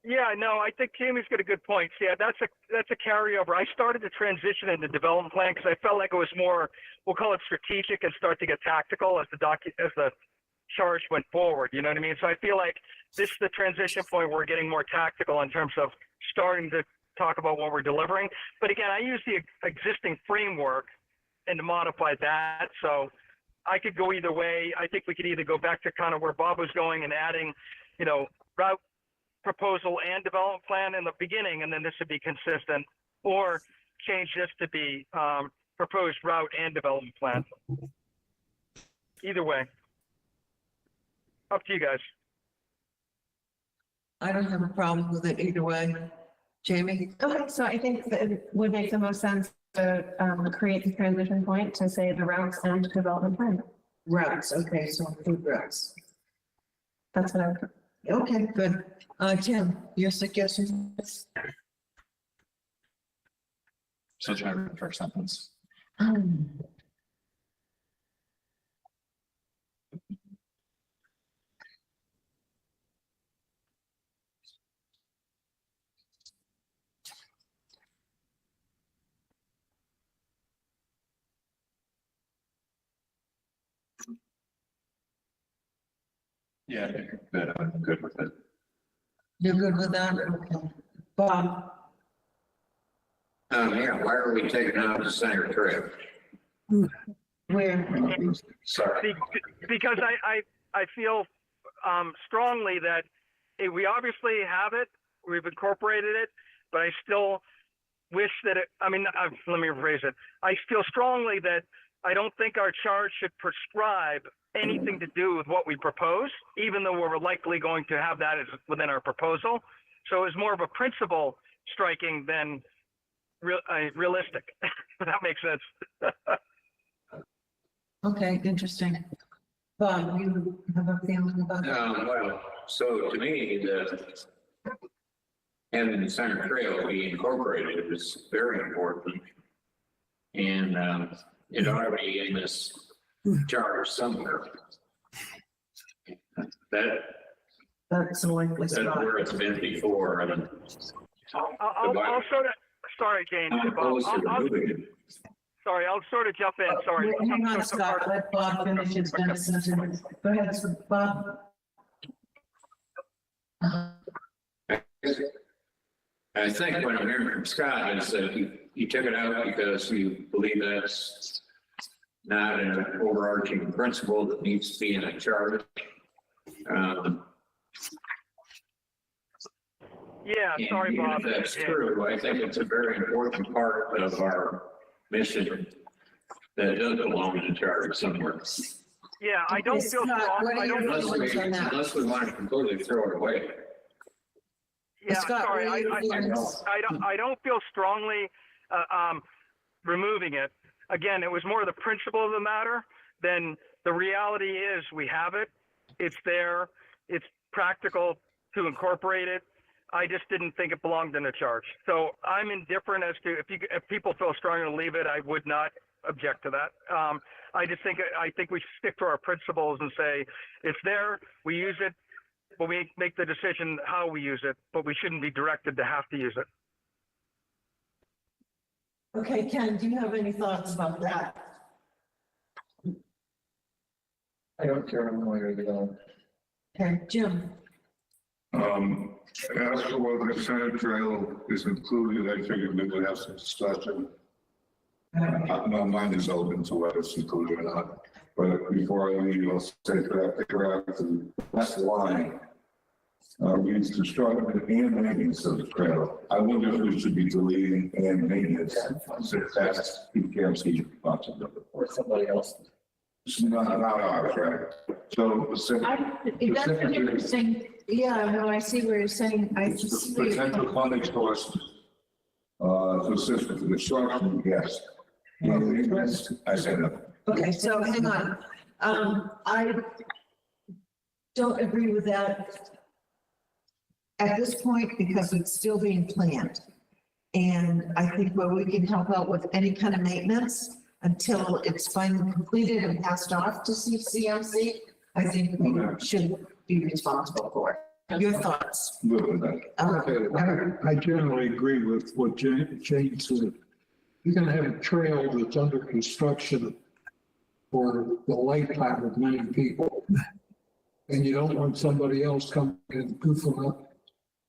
Yeah, no, I think Jamie's got a good point. Yeah, that's a carryover. I started to transition into development plan because I felt like it was more, we'll call it strategic and start to get tactical as the charge went forward. You know what I mean? So I feel like this is the transition point where we're getting more tactical in terms of starting to talk about what we're delivering. But again, I use the existing framework and to modify that. So I could go either way. I think we could either go back to kind of where Bob was going and adding, route proposal and development plan in the beginning, and then this would be consistent, or change this to be proposed route and development plan. Either way. Up to you guys. I don't have a problem with it either way. Jamie? Okay, so I think that it would make the most sense to create the transition point to say the routes and development plan. Routes, okay, so include routes. That's what I would. Okay, good. Tim, your suggestion? So try to read the first sentence. Yeah, good. I'm good with it. You're good with that? Okay. Bob? Yeah, why are we taking out the center trail? Where? Sorry. Because I feel strongly that we obviously have it, we've incorporated it, but I still wish that let me rephrase it. I feel strongly that I don't think our charge should prescribe anything to do with what we propose, even though we're likely going to have that as within our proposal. So it's more of a principle striking than realistic, if that makes sense. Okay, interesting. Bob, you have a feeling about it? Well, so to me, having the center trail be incorporated is very important. And it ought to be in this charge somewhere. That's a likely That's spot. where it's been before. I mean, I'll sort of, sorry, Jane. I'm opposed to removing it. Sorry, I'll sort of jump in. Sorry. Hang on, Scott, let Bob finish his sentence. Go ahead, Bob. I think what I'm hearing from Scott is that you took it out because you believe that's not an overarching principle that needs to be in a charter. Yeah, sorry, And Bob. if that's Yeah. true, I think it's a very important part of our mission that does belong in the charter somewhere. Yeah, I don't feel Scott, strong. what are I your don't, feelings on that? Unless we want to completely throw it away. yeah, Scott, sorry. what are your I feelings? don't feel strongly removing it. Again, it was more the principle of the matter than the reality is we have it. It's there. It's practical to incorporate it. I just didn't think it belonged in a charge. So I'm indifferent as to if people feel strongly to leave it, I would not object to that. I think we should stick to our principles and say it's there, we use it, but we make the decision how we use it, but we shouldn't be directed to have to use it. Okay, Ken, do you have any thoughts about that? I don't care one way or the other. Okay, Jim? As for whether the Senate trail is included, I figured we would have some discussion. No, mine is open to whether it's included or not, but before I leave, I'll say that that's the line. Reads construction and maintenance of the trail. I wonder if we should be deleting and maintenance, since that's PCMC responsibility. Or somebody else. It's not ours, right? So. That's an interesting Yeah, no, I see where you're saying, I It's see the where you're potential funding source, to assist with the construction, yes. No, the events, I said no. Okay, so hang on. I don't agree with that at this point because it's still being planned. And I think where we can help out with any kind of maintenance until it's finally completed and passed off to CMC, I think we should be responsible for it. Your thoughts? Good with that. I generally agree with what Jane said. You're gonna have a trail that's under construction for the lifetime of many people. And you don't want somebody else coming and goofing up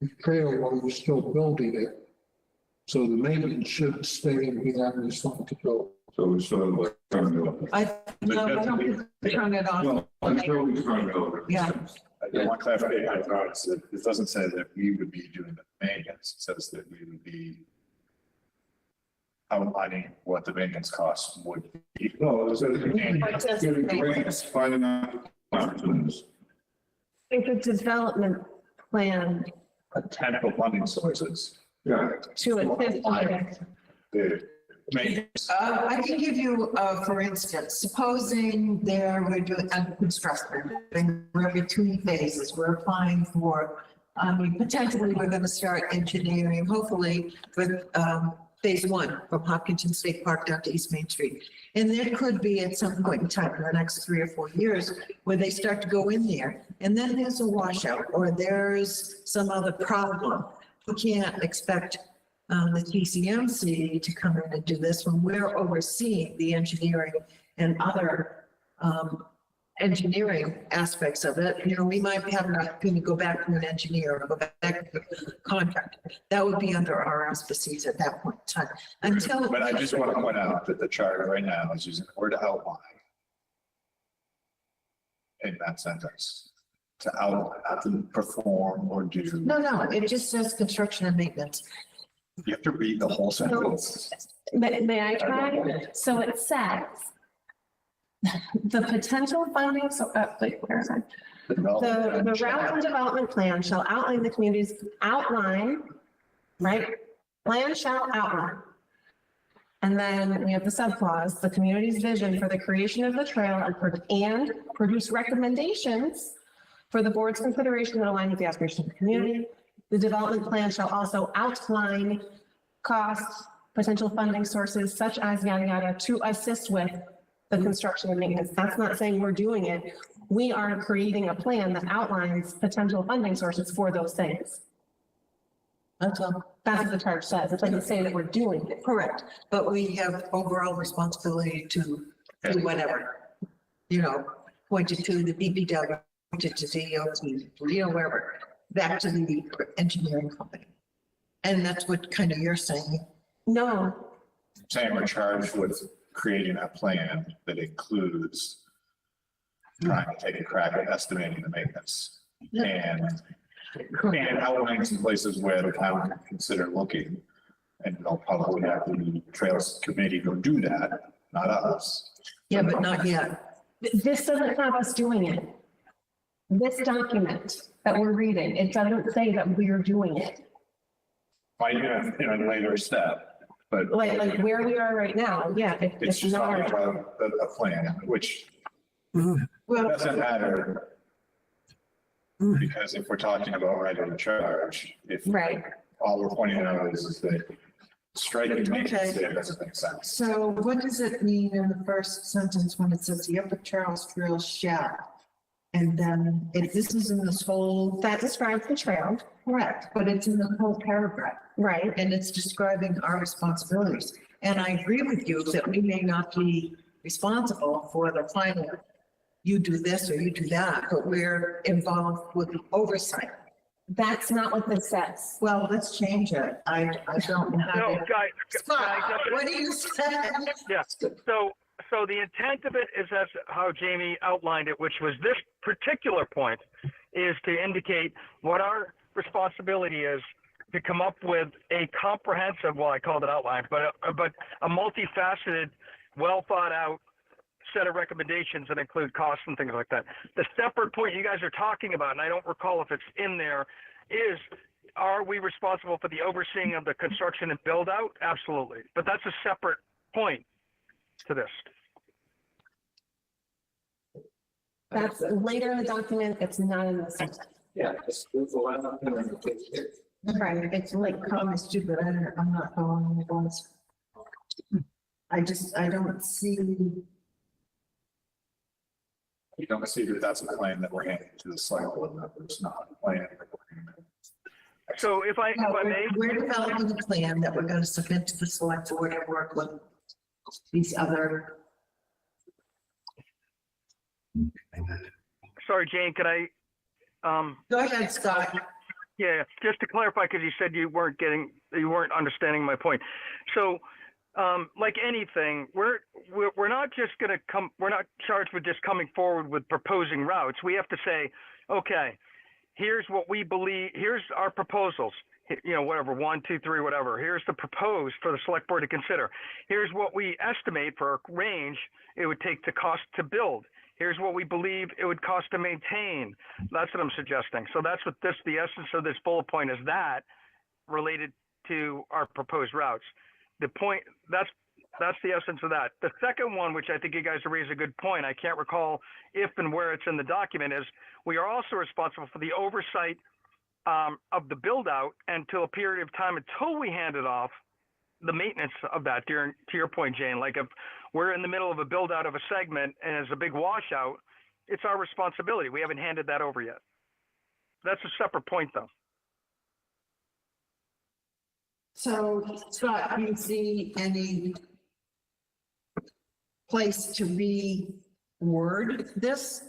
the trail while you're still building it. So the maintenance should stay in the responsibility. So it's sort of like, turn it over. I don't think we turn it off. Well, until we turn it over. Yeah. I want clarification, I thought it doesn't say that we would be doing the maintenance, it says that we would be outlining what the maintenance costs would be. No, it's getting grants, finding out opportunities. It's a development plan Potential funding sources, Yeah. to assist with the maintenance. I can give you, for instance, supposing we're doing under construction, and we're between phases, we're applying for, potentially we're gonna start engineering, hopefully, with, phase one from Hopkinton State Park down to East Main Street. And there could be at some point in time in the next 3 or 4 years where they start to go in there and then there's a washout or there's some other problem. We can't expect the TCMC to come in and do this when we're overseeing the engineering and other engineering aspects of it. You know, we might have an opportunity to go back to an engineer or go back to a contractor. That would be under our auspices at that point in time. Until. But I just want to point out that the chart right now is using the word outline in that sentence, to outline, not to perform or do. No, it just says construction and maintenance. You have to read the whole sentence. May I try? So it says the potential funding, wait, where is it? The route and development plan shall outline the community's outline, right? Plan shall outline. And then we have the subclause, the community's vision for the creation of the trail and produce recommendations for the board's consideration that align with the aspirations of the community. The development plan shall also outline costs, potential funding sources such as yada yada to assist with the construction and maintenance. That's not saying we're doing it. We are creating a plan that outlines potential funding sources for those things. That's all. That's what the charge says. It doesn't say that we're doing it. Correct. But we have overall responsibility to do whatever. You know, point it to the DPW, point it to DOT, you know, wherever, back to the engineering company. And that's what kind of you're saying. No, Saying we're charged with creating a plan that includes trying to take a crack at estimating the maintenance and outlining some places where the town can consider looking. And they'll probably have the trails committee go do that, not us. Yeah, but not yet. this doesn't have us doing it. This document that we're reading, it doesn't say that we're doing it. Might in a later step, but Like where we are right now, yeah, it's it's just talking not. about a plan, which Well, doesn't matter. Because if we're talking about right of charge, if Right. all we're pointing out is that striking maintenance Okay. there doesn't make sense. so what does it mean in the first sentence when it says the upper Charles Trail shall? And then if this is in this whole, That describes the trail, correct, but it's in the whole paragraph. right? And it's describing our responsibilities. And I agree with you that we may not be responsible for the final, you do this or you do that, but we're involved with the oversight. That's not what this says. Well, let's change it. I don't know. how No, to- guys, Scott, what do you say? yeah, so the intent of it is as how Jamie outlined it, which was this particular point is to indicate what our responsibility is to come up with a comprehensive, well, I called it outline, but a multifaceted, well thought out set of recommendations that include costs and things like that. The separate point you guys are talking about, and I don't recall if it's in there, is are we responsible for the overseeing of the construction and build out? Absolutely. But that's a separate point to this. That's later in the document. It's not in the section. Yeah, it's the one up there on the page here. Right, it's like comments too, but I'm not following the ones. I don't see, You don't see that that's a plan that we're handing to the select board members, not a plan. that we're handing. So if I may, we're developing a plan that we're gonna submit to the select board and work with these other. sorry, Jane, could I, Go ahead, Scott. yeah, just to clarify, because you said you weren't understanding my point. So, like anything, we're not just gonna we're not charged with just coming forward with proposing routes. We have to say, okay, here's what we believe, here's our proposals, you know, whatever, 1, 2, 3, whatever. Here's the proposed for the select board to consider. Here's what we estimate for a range it would take to cost to build. Here's what we believe it would cost to maintain. That's what I'm suggesting. So that's what the essence of this bullet point is, that related to our proposed routes. The point, that's the essence of that. The second one, which I think you guys have raised a good point, I can't recall if and where it's in the document, is we are also responsible for the oversight of the build out until a period of time until we hand it off, the maintenance of that, to your point, Jane. Like if we're in the middle of a build out of a segment and there's a big washout, it's our responsibility. We haven't handed that over yet. That's a separate point though. So Scott, do you see any place to reword this?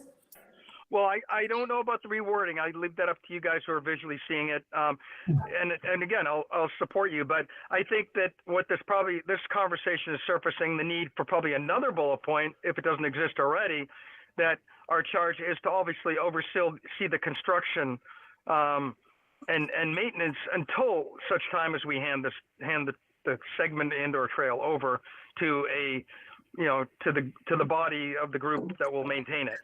Well, I don't know about the rewording. I leave that up to you guys who are visually seeing it. And again, I'll support you, but I think that this conversation is surfacing the need for probably another bullet point, if it doesn't exist already, that our charge is to obviously oversee the construction and maintenance until such time as we hand the segment and/or trail over to to the body of the group that will maintain it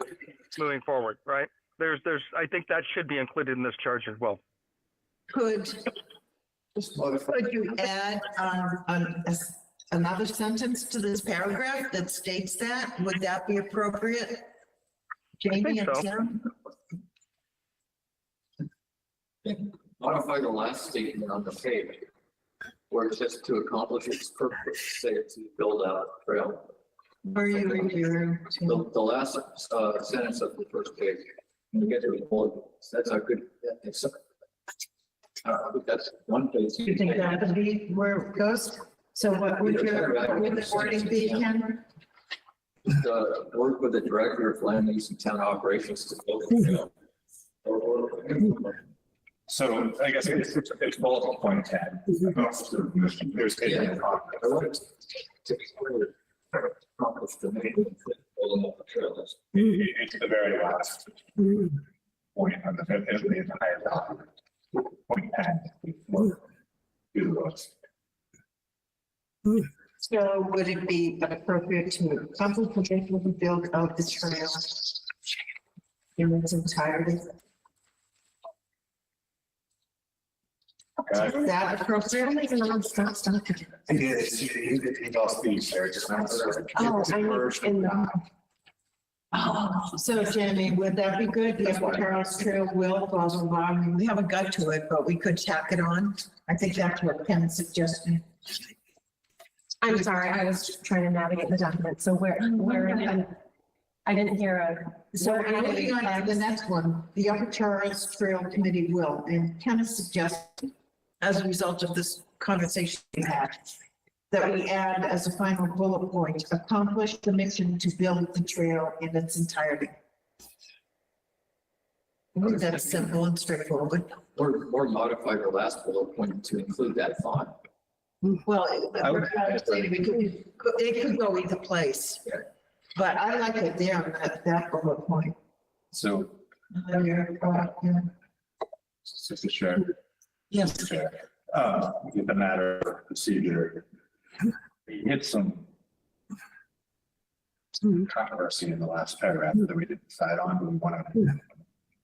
moving forward, right? I think that should be included in this charge as well. Could you add another sentence to this paragraph that states that? Would that be appropriate? Jamie and so. Tim? Modify the last statement on the page, where it says to accomplish its purpose, say it's to build out a trail. Where are you referring to? The last sentence of the first page, when you get to the bullet, that's a good, that's one page. Do you think that would be where it goes? So what would the wording be, Ken? Work with the director of land use and town operations to build a trail. So I guess it's bullet point 10. There's. Accomplish the maintenance of building up the trail. It's the very last point on the entire document. Point 10. Do those. So would it be appropriate to accomplish the build of the trail in its entirety? Is that appropriate? It all speaks there. Just not. Oh, I know, in the. Oh, so Jamie, would that be good? If Charles Trail will, blah, blah, blah. I mean, we haven't got to it, but we could tack it on. I think that's what Ken's suggesting. I'm sorry, I was just trying to navigate the document. So I didn't hear So moving on to the next one, the Upper Charles Trail Committee will, and Ken has suggested, as a result of this conversation we had, that we add as a final bullet point, accomplish the mission to build the trail in its entirety. I think that's simple and straightforward. Or modify the last bullet point to include that font. Well, it could go either place. Yeah. But I like it there, that bullet point. So, Mr. Chair, Yes. with the matter of procedure, we hit some controversy in the last paragraph that we didn't decide on. Do we want to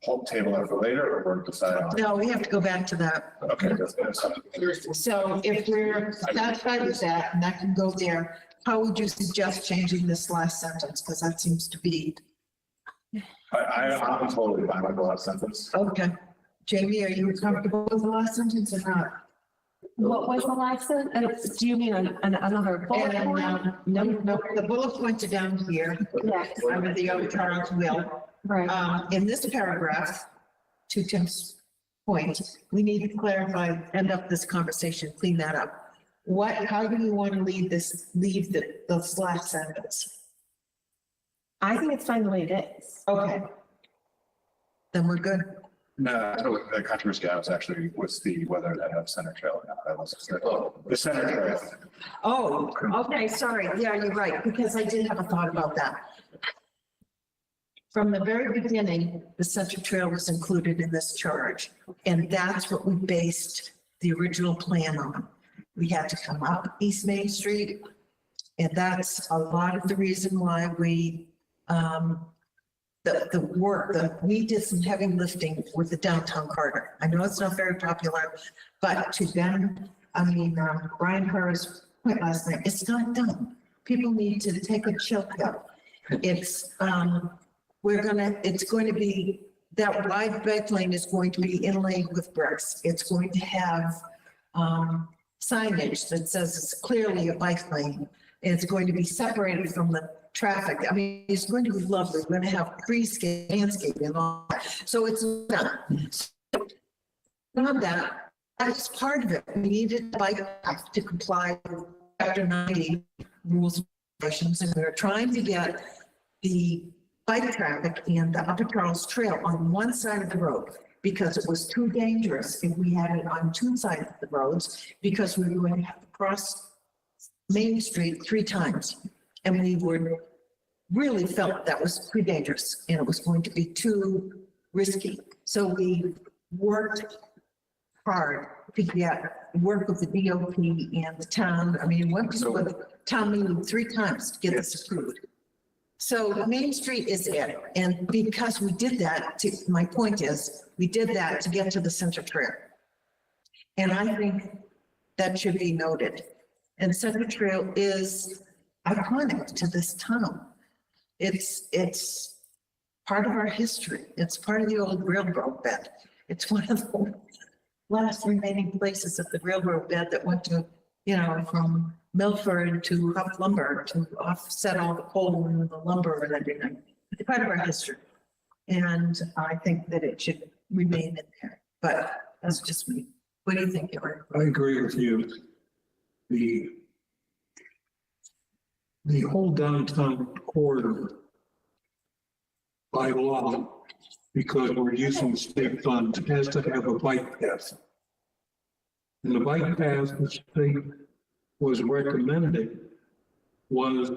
hold table it for later or decide on? No, we have to go back to that. Okay, that's. So if we're satisfied with that, and that can go there, how would you suggest changing this last sentence? Because that seems to be, I'm totally fine with the last sentence. okay. Jamie, are you comfortable with the last sentence or not? What was the last sentence? Do you mean another bullet And, point? no, the bullet points are down here, Yes, under the other Charles will. right. In this paragraph, to Tim's point, we need to clarify, end up this conversation, clean that up. How do you want to leave this last sentence? I think it's fine the way it is. Okay. Then we're good. No, the controversy was the whether that have center trail or not. That was the center trail. Oh, okay, sorry. Yeah, you're right, because I did have a thought about that. From the very beginning, the Center Trail was included in this charge, and that's what we based the original plan on. We had to come up East Main Street, and that's a lot of the reason why we, we did some heavy lifting with the downtown corridor. I know it's not very popular, but to them, Brian Kerr's point last night, it's not done. People need to take a chill pill. It's going to be, that wide bike lane is going to be inlaid with bricks. It's going to have signage that says it's clearly a bike lane. And it's going to be separated from the traffic. It's going to be lovely. We're going to have landscaping and all that. So it's done. Not that, that's part of it. We needed the bike path to comply with Chapter 90 rules and regulations, and we were trying to get the bike traffic and the Upper Charles Trail on one side of the road because it was too dangerous if we had it on two sides of the roads, because we were going to have to cross Main Street 3 times. And we really felt that was too dangerous and it was going to be too risky. So we worked hard to work with the DOT and the town. Went to the town meeting 3 times to get this approved. So Main Street is it. And because we did that, my point is, we did that to get to the Center Trail. And I think that should be noted. And Center Trail is iconic to this town. It's part of our history. It's part of the old railroad bed. It's one of the last remaining places of the railroad bed that went to, from Milford to Huff Lumber to offset all the coal and the lumber and everything. It's part of our history. And I think that it should remain in there, but that's just me. What do you think, Eric? I agree with you. The whole downtown corridor by law, because we're using state funds, has to have a bike path. And the bike path the state was recommending was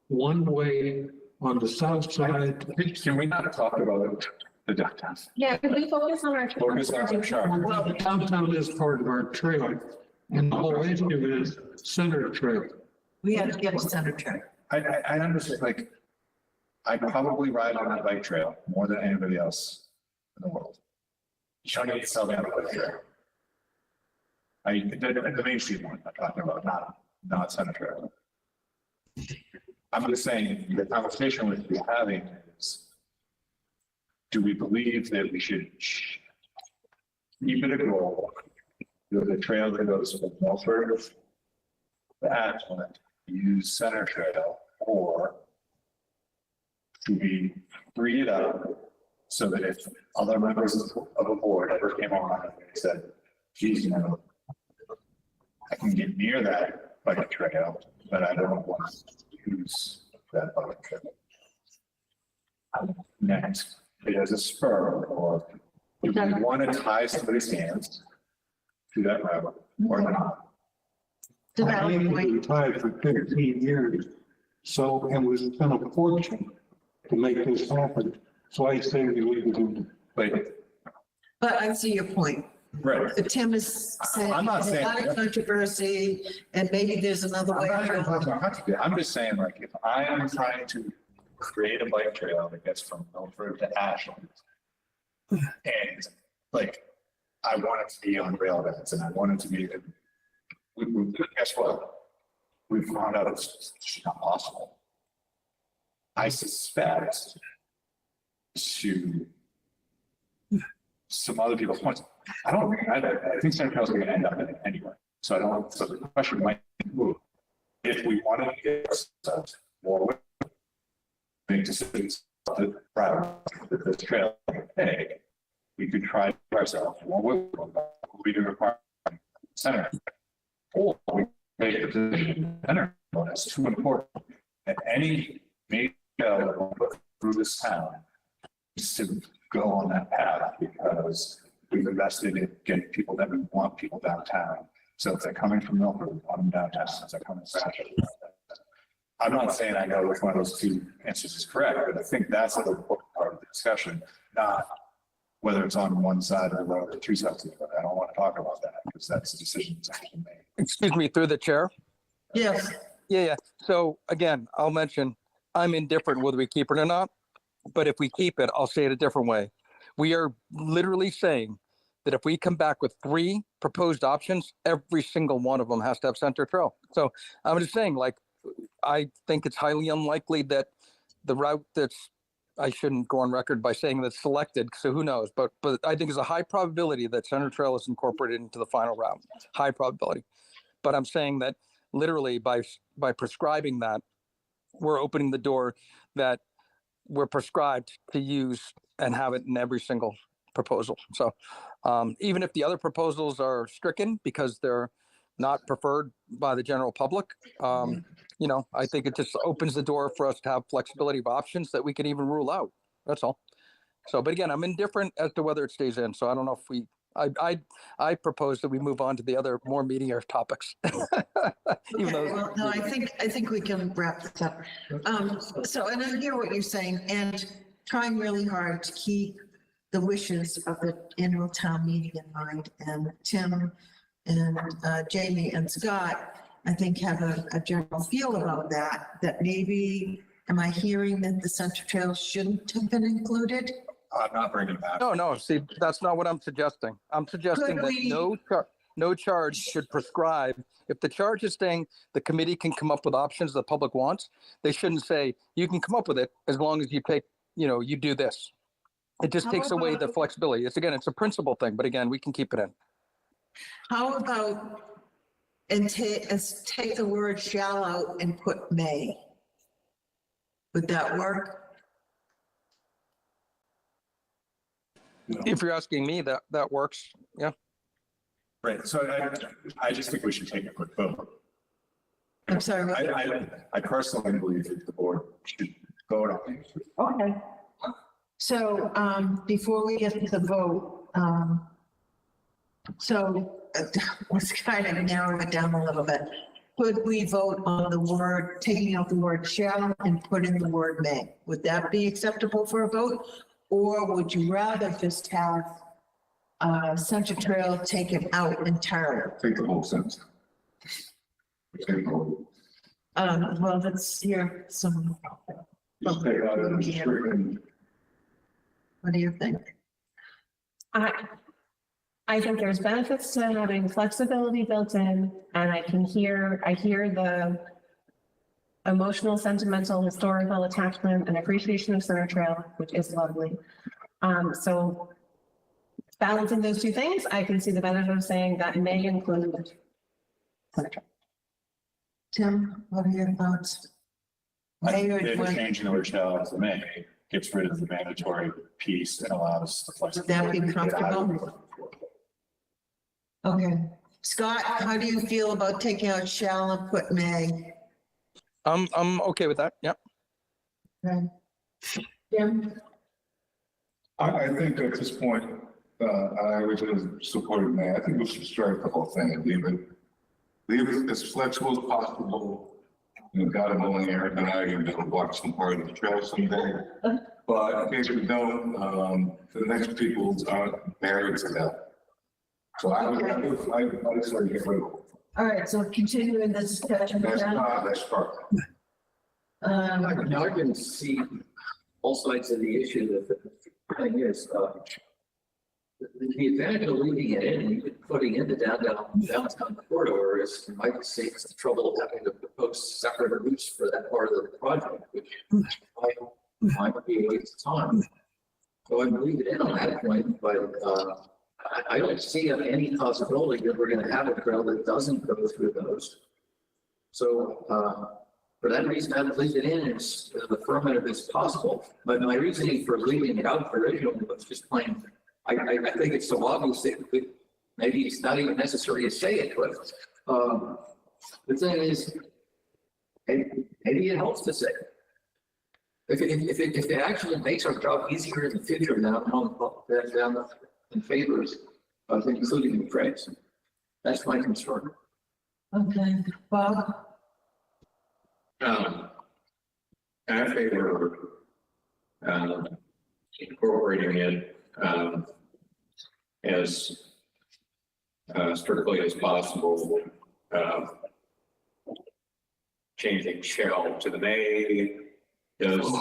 one way on the south side. Can we not talk about the downtown? Yeah, could we focus on our? Focus on our chart. Well, the downtown is part of our trail, and the whole issue is Center Trail. We have to get a Center Trail. I understand, I probably ride on that bike trail more than anybody else in the world. You don't need to tell me how to put it here. The Main Street one I'm talking about, not Center Trail. I'm just saying, the conversation we should be having is, do we believe that we should keep it a goal? There's a trail that goes from Milford to Ashland, use Center Trail, or do we free it up so that if other members of a board ever came on and they said, geez, I can get near that bike trail, but I don't want to use that bike trail. Next, it has a spur, or do we want to tie somebody's hands to that route or not? The I Valley been Point. tied for 15 years, so it was kind of fortunate to make this happen. So I say we leave it in. But But I see your point. Right. But Tim is saying. I'm not there's saying- A lot of controversy and maybe there's another way. I'm just saying, like, if I am trying to create a bike trail that gets from Milford to Ashland. And like, I want it to be on rail beds and I want it to be, guess what? We've found out it's just not possible. I suspect to some other people's points. I think Center Trail's gonna end up in it anyway. So I don't, so the question might be, if we want to get ourselves more, make decisions that this trail, hey, we could try ourselves one way, we do require center. Or we make the decision center, that's too important. And any major trail through this town needs to go on that path because we've invested in getting people that we want people downtown. So if they're coming from Milford, we want them downtown. If they're coming from Ashland, I'm not saying I know which one of those two answers is correct, but I think that's the important part of the discussion, not whether it's on one side of the road or two sides of the road. I don't want to talk about that because that's a decision that's actually made. Excuse me, through the chair. Yes, Yeah. So again, I'll mention, I'm indifferent whether we keep it or not, but if we keep it, I'll say it a different way. We are literally saying that if we come back with 3 proposed options, every single one of them has to have center trail. So I'm just saying, like, I think it's highly unlikely that the route that's, I shouldn't go on record by saying that's selected, so who knows, but I think there's a high probability that center trail is incorporated into the final route, high probability. But I'm saying that literally by prescribing that, we're opening the door that we're prescribed to use and have it in every single proposal. So even if the other proposals are stricken because they're not preferred by the general public, you know, I think it just opens the door for us to have flexibility of options that we can even rule out. That's all. So, but again, I'm indifferent as to whether it stays in. So I don't know if we, I propose that we move on to the other more meatier topics. Even though, well, no, I think we can wrap this up. So, and I hear what you're saying and trying really hard to keep the wishes of the annual town meeting in mind. And Tim and Jamie and Scott, I think, have a general feel about that maybe, am I hearing that the Center Trail shouldn't have been included? I'm not bringing that. no, see, that's not what I'm suggesting. I'm suggesting Could that we- no charge should prescribe. If the charge is saying the committee can come up with options the public wants, they shouldn't say, you can come up with it as long as you take, you know, you do this. It just How takes away the about- flexibility. It's a principle thing, but again, we can keep it in. How about, and take the word shall out and put may? Would that work? If you're asking me, that works. Yeah. Right, so I just think we should take a quick vote. I'm sorry. what? I personally believe that the board should vote on it. Okay. So, before we get to the vote, so let's kind of narrow it down a little bit. Could we vote on the word, taking out the word shall and put in the word may? Would that be acceptable for a vote? Or would you rather just have Center Trail taken out entirely? Take the whole sentence. Take the whole. Well, let's hear some, Just take out the restriction. what do you think? I think there's benefits to having flexibility built in, and I hear the emotional, sentimental, historical attachment and appreciation of Center Trail, which is lovely. So balancing those two things, I can see the benefit of saying that may include Center Trail. Tim, what are your thoughts? I May or think that joint? changing the word shall to may gets rid of the mandatory piece and allows the Would that flexibility. be comfortable? Okay. Scott, how do you feel about taking out shall and put may? I'm okay with that. Yep. Okay. Jim? I think at this point, I originally supported May. I think we should strike the whole thing and leave it as flexible as possible. And God, I'm only Eric and I are going to walk some part of the trail someday. But in case we don't, the next people aren't married to that. So I sort of get rid of it. All right, so continuing the discussion. That's part. Now I can see all sides of the issue that the thing is, the advantage of leaving it in, even putting in the downtown corridor is, you might say, it's the trouble of having to propose separate routes for that part of the project, which might be a waste of time. So I leave it in on that point, but, I don't see any possibility that we're gonna have a trail that doesn't go through those. So, for that reason, I'd leave it in as affirmative as possible. But my reasoning for leaving it out originally was just plain, I think it's so obvious that maybe it's not even necessary to say it, but, the thing is, maybe it helps to say it. If it actually makes our job easier in the future down in favors of including the phrase, that's my concern. Okay, Bob? I favor, incorporating it, as, strictly as possible, changing shall to the may, does,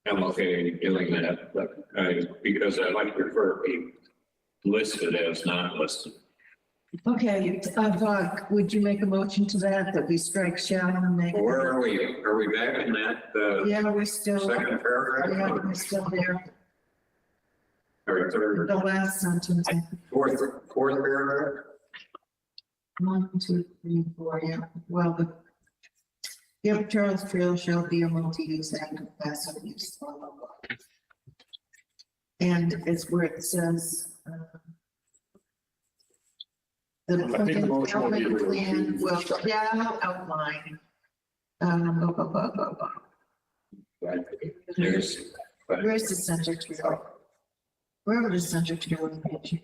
I'm okay doing that, but, because I like to prefer it be listed as not listed. Okay, Bob, would you make a motion to that we strike shall and make? Where are we? Are we back in that, Yeah, we're still, second yeah, paragraph? we're still there. Or third, The last sentence. fourth paragraph? 1, 2, 3, 4, yeah, well, Yep, Charles Trail shall be a multi-use and passive use, blah, blah, blah. And it's where it says, the I think the motion will be development plan will to- shall outline. Blah, blah, blah, blah, blah. There's, Where's the center trail? Where would the center trail be?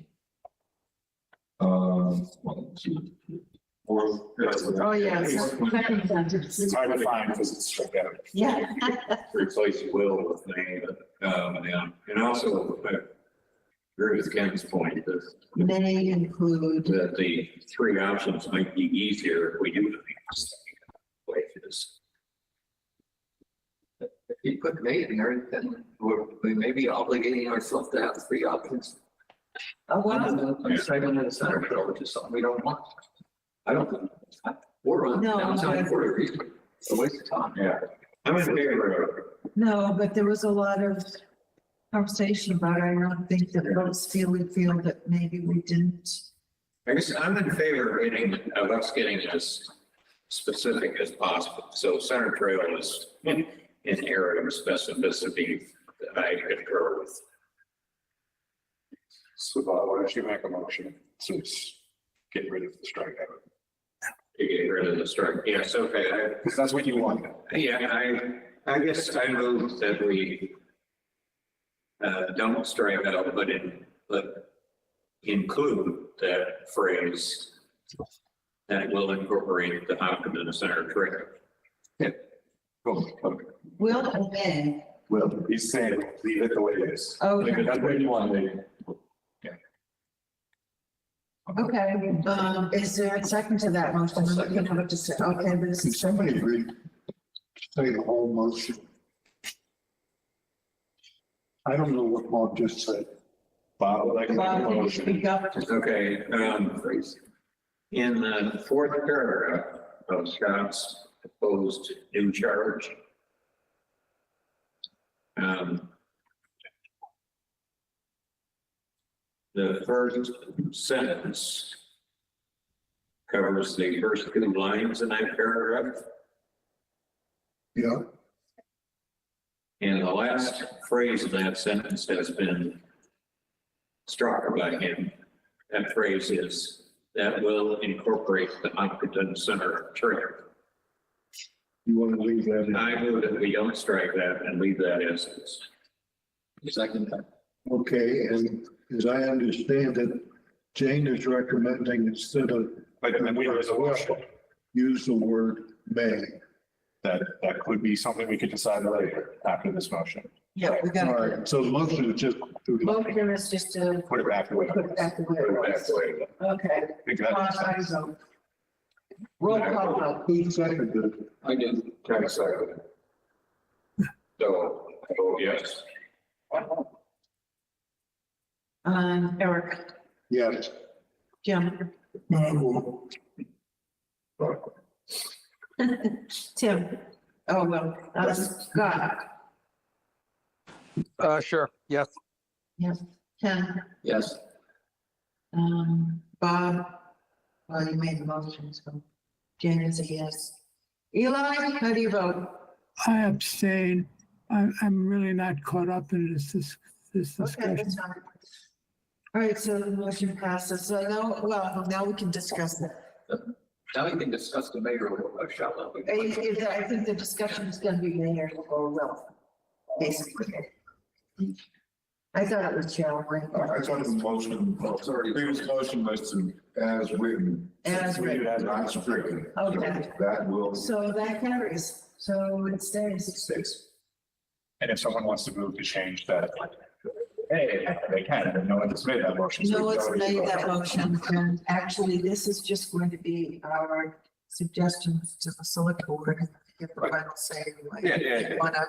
One, two, three, four. Oh, yeah, so second sentence. It's hard to find because it's struck out. Yeah. replace will with may, and also, I agree with Ken's point that May include, that the three options might be easier if we do the way it is. If you put may in there, then we may be obligating ourselves to have three options. I'm citing the center trail, which is something we don't want. I don't, we're on No, downtown but- for a reason. It's a waste of time. Yeah. I'm in favor of it. no, but there was a lot of conversation about it. I don't think that folks feel that maybe we didn't. I guess I'm in favor of us getting as specific as possible. So center trail is an area of specificity that I concur with. So why don't you make a motion to get rid of the strikeout? To get rid of the strike. Yes, okay. Because that's what you want. I guess I move that we don't strike out, but include that phrase that will incorporate the Hopkins Center trail. Will and may. Well, he's saying leave it the way it is. Okay. That's what you want, maybe. Okay, is there a second to that motion? I'm looking at what to say. Okay, this Can is. somebody read, say the whole motion? I don't know what Bob just said. Bob would like to make a Bob, can you motion. speak up? Okay, in the fourth paragraph of Scott's proposed new charge, the first sentence covers the first two lines in that paragraph, Yeah, and the last phrase in that sentence has been struck by him. That phrase is, that will incorporate the Hopkins Center trail. you want to leave that in? I move that we don't strike that and leave that as is. Second, Okay, and as I understand it, Jane is recommending instead of But then we have a motion. use the word may. That could be something we could decide later after this motion. Yeah, we All got, right, so the motion is just. motion is just to Put it back the way. put it back the way Put it it back the was. way it was. Okay. I think that makes I sense. vote. Roll call vote. Who seconded it? I did. Kind of second. So, I vote yes. Eric, Yes. Jim, No. Tim. Oh, well, Scott, Sure, yes. yes, Ken, Yes. Bob. Well, you made the motion, so Jane is a yes. Eli, how do you vote? I abstain. I'm really not caught up in this Okay, discussion. that's fine. All right, so the motion passes. So now, well, now we can discuss it. Now you can discuss the mayor shall not be. I think the discussion is gonna be mayor or well, basically. I thought it was shall, right? I thought the motion, previous motion was to, as written. As written. Not stricken. Okay. That will. So that carries. So it stays. Six. And if someone wants to move to change that, hey, they can, and no one's made that motion. so No we one's already made voted. that motion, and actually, this is just going to be our suggestions to the select board. Get the final say. Like, Yeah. if you wanna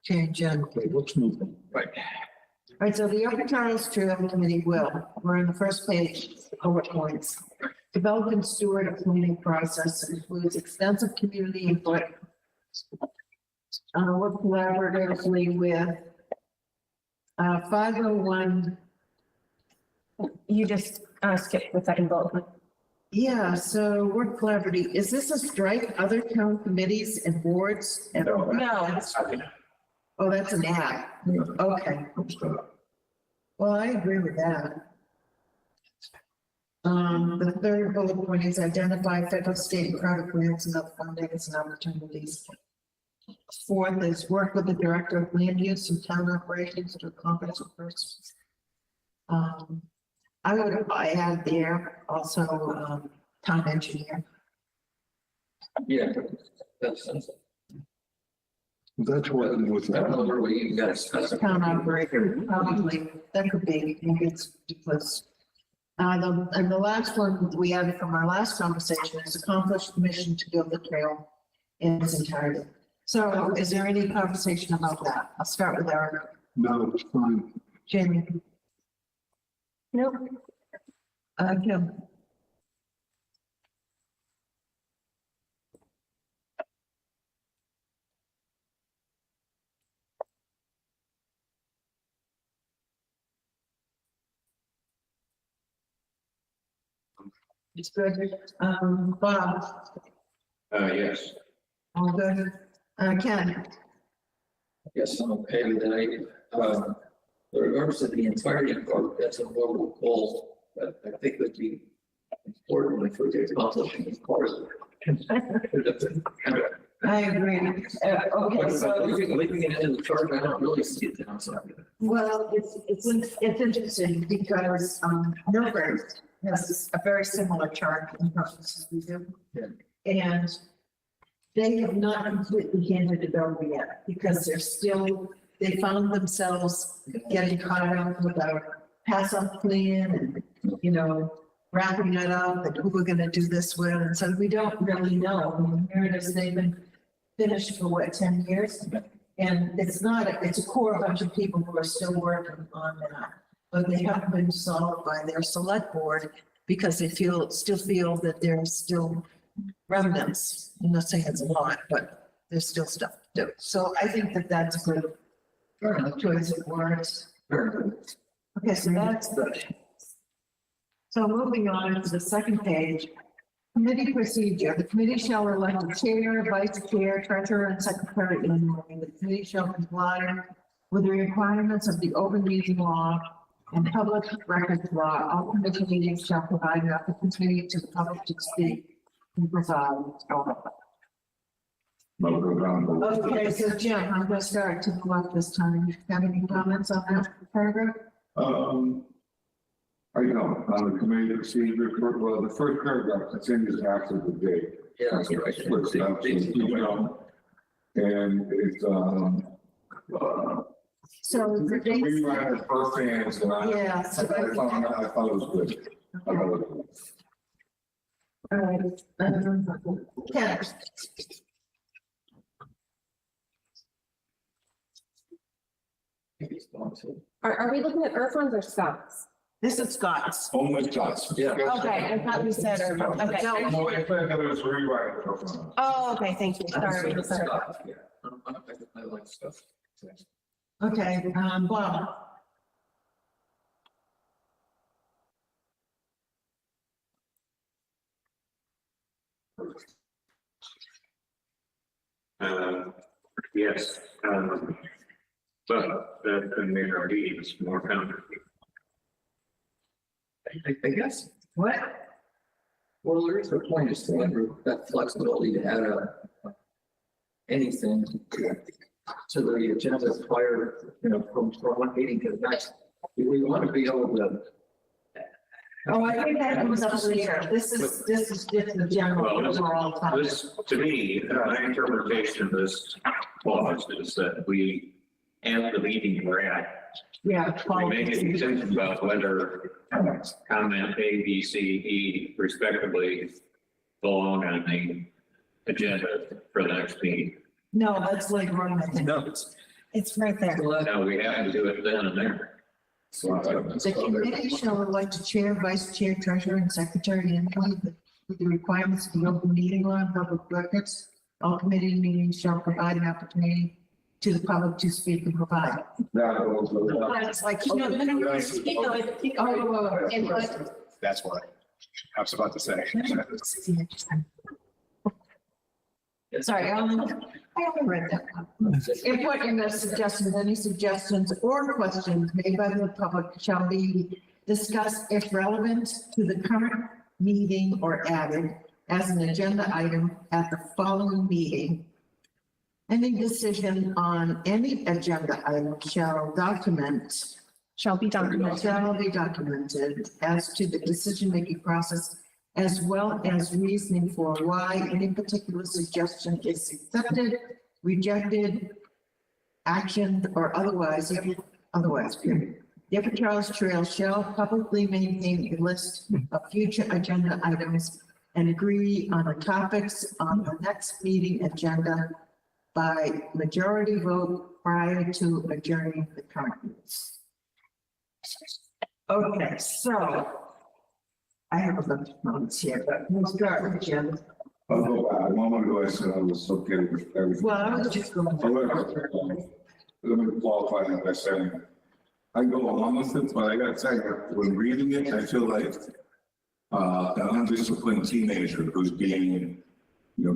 change in. Okay, let's move on. Right. All right, so the Upper Charles Trail Committee will, we're on the first page, bullet points. Develop and steward a planning process includes extensive community input. Work collaboratively with 501. You just skipped the second bullet point. Yeah, so work collaboratively. Is this a strike, other town committees and boards? And- No. No, Oh, that's an add. Okay. Well, I agree with that. The third bullet point is identify federal, state, and private grants and other fundings and opportunities. Fourth is work with the director of land use and town operations to accomplish the first. I add there also, town engineer. Yeah. That's, That's working with I don't know that. where we even got to discuss it. Town operator, probably, that could be, maybe it's because. And the last one we added from our last conversation is accomplish the mission to build the trail in its entirety. So is there any conversation about that? I'll start with Eric. No, it's fine. Jamie, nope. Kim. It's good. Bob, Yes. all good. Ken, Yes, I'm okay with that. With regards to the entirety part, that's a noble goal, but I think it would be important if we could accomplish it, of course. I agree. Okay, so. Leaving it in the chart, I don't really see it downside. Well, it's interesting because, Milford has a very similar chart in process as we do. Yeah. And they have not completely handed it over yet because they're still, they found themselves getting caught up with our pass off plan and, you know, wrapping it up and who we're gonna do this with. And so we don't really know. I mean, here it is, they've been finished for what, 10 years? And it's not, it's a core bunch of people who are still working on that, but they haven't been solved by their select board because they still feel that there's still remnants. I'm not saying it's a lot, but there's still stuff to do. So I think that that's a good choice of words. Okay, so that's good. So moving on to the second page. Committee procedure. The committee shall elect a chair, vice chair, treasurer, and secretary annually. The committee shall comply with the requirements of the open meeting law and public records law. All committee meetings shall provide an opportunity to the public to speak and provide. Okay, so Jim, I'm going to start to the left this time. Have any comments on that paragraph? I know, on the committee procedure, well, the first paragraph continues after the date. Yeah, that's right. Which absolutely, you know, and it's, So the dates, We ran it first hands and I yeah, so I thought it was good. I thought it was good. all right. Ken, Are we looking at Irfan's or Scott's? this is Scott's. Only shots. Yeah. Okay, I thought we said Irfan. Okay. No, I think it was rewriting. first one. Oh, okay, thank you. Sorry. Yeah. I like stuff. Okay, Bob. Yes, but that can make our meetings more complicated. I guess, What? well, there is a point of standard, that flexibility to add anything to the agenda prior, from one meeting to the next. We want to be able to. Oh, I think that was up there. This is just the general Well, overall topic. This, to me, my interpretation of this clause is that we, at the meeting we're at, Yeah. we make a decision about whether comment A, B, C, E respectively belong on the agenda for the next meeting. No, that's like wrong, I think. No. It's right there. Now, we have to do it then and there. The committee shall elect a chair, vice chair, treasurer, and secretary in line with the requirements of the open meeting law and public records. All committee meetings shall provide an opportunity to the public to speak and provide. It's like, no, keep going, keep going. Input. That's what I was about to say. Sorry, I haven't read that one. Input and the suggestions, any suggestions or questions made by the public shall be discussed if relevant to the current meeting or added as an agenda item at the following meeting. Any decision on any agenda item shall Shall be documented as to the decision-making process as well as reasoning for why any particular suggestion is accepted, rejected, actioned, or otherwise, period. The Upper Charles Trail shall publicly maintain a list of future agenda items and agree on the topics on the next meeting agenda by majority vote prior to adjourning the current meeting. Okay, so I have a bunch of notes here, but we'll start with Jim. I'll go back. A moment ago, I said I was okay with everything. Well, I was just going. Let me qualify that by saying, I go along with it, but I gotta tell you, when reading it, I feel like an undisciplined teenager who's being,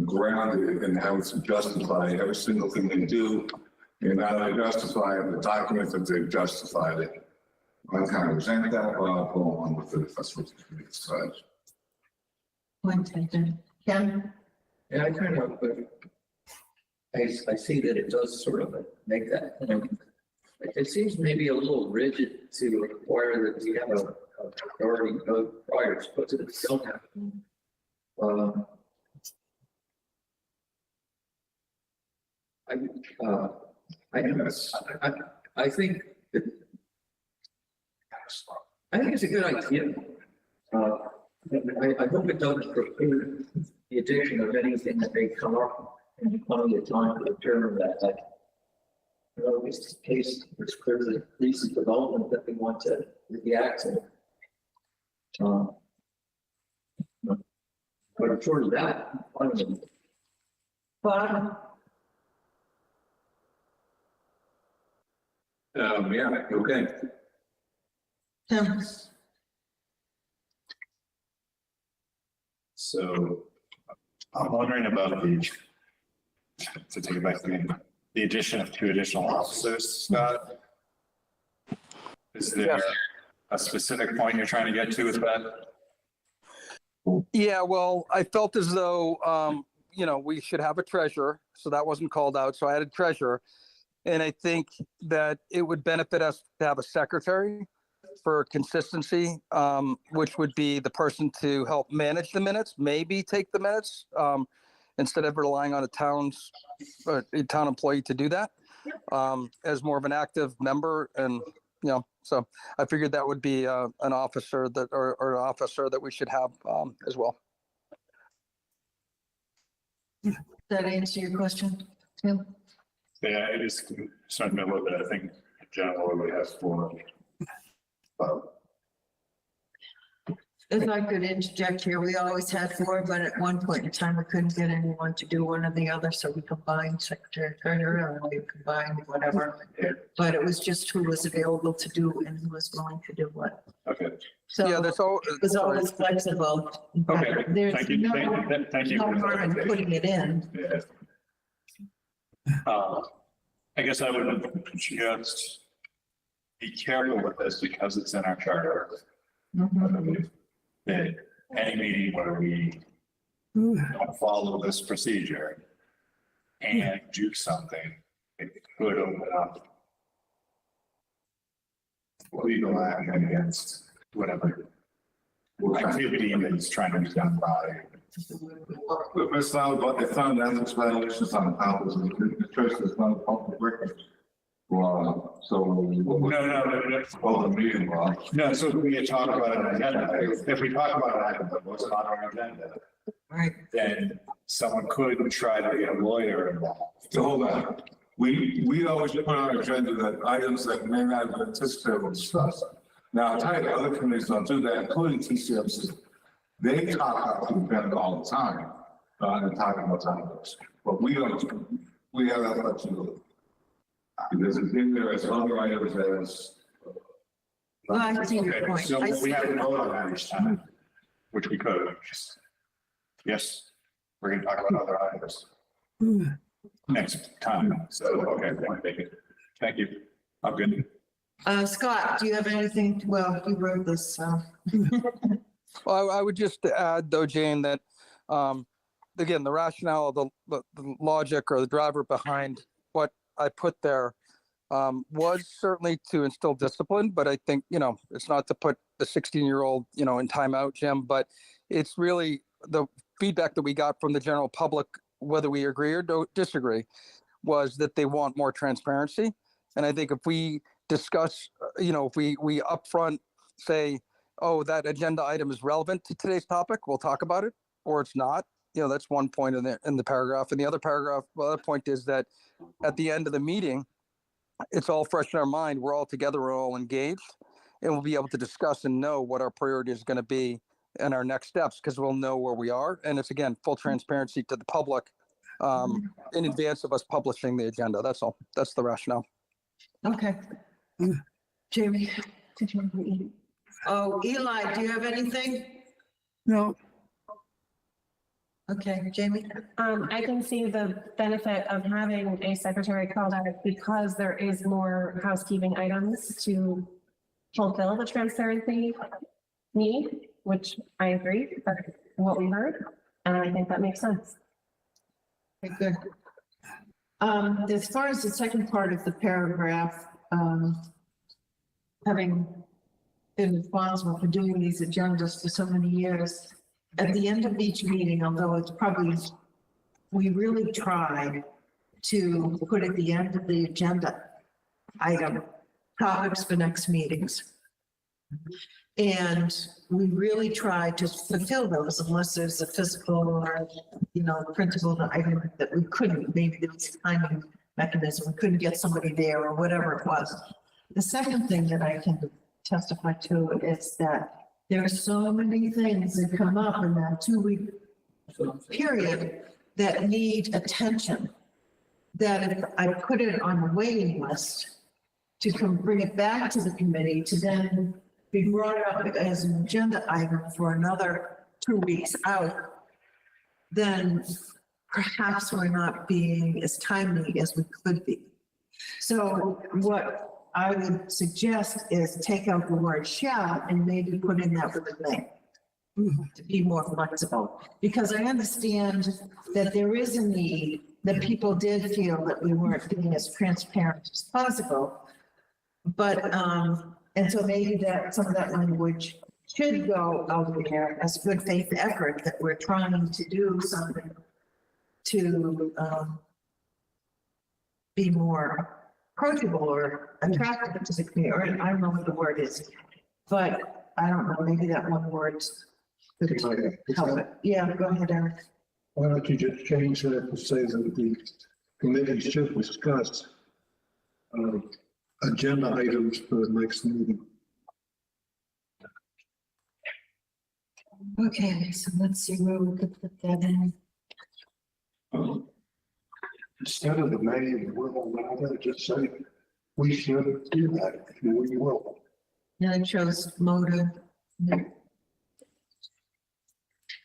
grounded and having to justify every single thing they do. And not only justify it, the document that they've justified it. I kind of resent that, but I'll go along with it if that's what the committee decides. Point taken. Ken? Yeah, I kind of, I see that it does sort of make that, it seems maybe a little rigid to require that we have a majority vote prior to put it, don't have. I think it's a good idea. I hope it doesn't preclude the addition of anything that may come up in plenty of time to determine that. This case, there's clearly recent development that we want to react to. But short of that, Bob? Yeah, okay. Tim? So I'm wondering about to take it back to the addition of 2 additional officers, Scott. Is there Yes. a specific point you're trying to get to with that? Yeah, well, I felt as though, we should have a treasurer, so that wasn't called out, so I added treasurer. And I think that it would benefit us to have a secretary for consistency, which would be the person to help manage the minutes, maybe take the minutes, instead of relying on a town employee to do that. as more of an active member, and so I figured that would be an officer that or an officer that we should have as well. Does that answer your question, Tim? Yeah, it is concerned me a little bit. I think in general, we have four. If I could interject here, we always had four, but at one point in time, we couldn't get anyone to do one or the other, so we combined secretary treasurer, and we combined whatever. But it was just who was available to do and who was going to do what. Okay, So Yeah, that's all. it was always flexible. okay, There's thank you, no, thank you. no harm in putting it in. Yeah. I guess I would just be careful with this because it's in our charter. Mhm. That any meeting where we don't follow this procedure and do something, it could open up legal action against whatever activity that is trying to be done by. But it's not about, it's not an ethics violations on the powers of the church, it's not a public record. Well, so. No. Well, the meeting law. No, so we had talked about an agenda. If we talk about an item that wasn't on our agenda, Right. then someone could try to get a lawyer involved. So hold on. We always put on our agenda that items that may not have been anticipated will discuss. Now, I tell you, other committees don't do that, including TCMC. They talk out to the event all the time, and talking about topics, but we don't, we have that flexibility. Because it's in there as other items as. Well, I see your Okay, point. so I we see have to your vote on point. that each time, which we could. Yes, we're gonna talk about other items next time. So, okay, thank you. I'm good. Scott, do you have anything? Well, you wrote this, so. Well, I would just add though, Jane, that, again, the rationale, the logic or the driver behind what I put there was certainly to instill discipline, but I think, it's not to put the 16-year-old, in timeout, Jim, but it's really the feedback that we got from the general public, whether we agree or don't disagree, was that they want more transparency. And I think if we discuss, if we upfront say, oh, that agenda item is relevant to today's topic, we'll talk about it, or it's not. That's one point in the paragraph. And the other point is that at the end of the meeting, it's all fresh in our mind. We're all together, we're all engaged, and we'll be able to discuss and know what our priority is going to be and our next steps, because we'll know where we are. And it's, again, full transparency to the public in advance of us publishing the agenda. That's all. That's the rationale. Okay. Jamie? Oh, Eli, do you have anything? No, Okay, Jamie? I can see the benefit of having a secretary called out because there is more housekeeping items to fulfill the transparency need, which I agree, that's what we heard, and I think that makes sense. Okay, good. As far as the second part of the paragraph, having been responsible for doing these agendas for so many years, at the end of each meeting, although it's probably, we really try to put at the end of the agenda item, topics for next meetings. And we really try to fulfill those unless there's a physical or, printable item that we couldn't, maybe there was a timing mechanism, we couldn't get somebody there or whatever it was. The second thing that I can testify to is that there are so many things that come up in that 2-week period that need attention. That if I put it on the waiting list to bring it back to the committee to then be brought up as an agenda item for another 2 weeks out, then perhaps we're not being as timely as we could be. So what I would suggest is take out the word shall and maybe put in that word may to be more flexible. Because I understand that there is a need, that people did feel that we weren't being as transparent as possible. But, and so maybe that some of that language should go out there as good faith effort that we're trying to do something to be more approachable or attractive to the community, or I don't know what the word is. But I don't know, maybe that one word could help it. Yeah, go ahead, Eric. Why don't you just change that to say that the committee should discuss agenda items for the next meeting? Okay, so let's see where we could put that in. Instead of the may and will, rather just say, we should do that, and we will. Now I chose motive.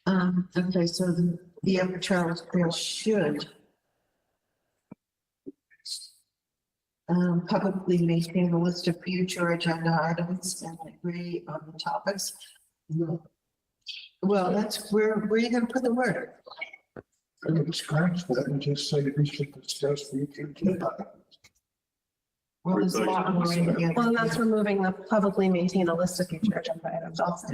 Okay, so the upper Charles Bill should publicly maintain a list of future agenda items and agree on the topics. Well, that's where are you gonna put the word? Scratch that and just say we should discuss future agenda items. Well, there's a lot more in here. Well, that's removing the publicly maintain a list of future agenda items also.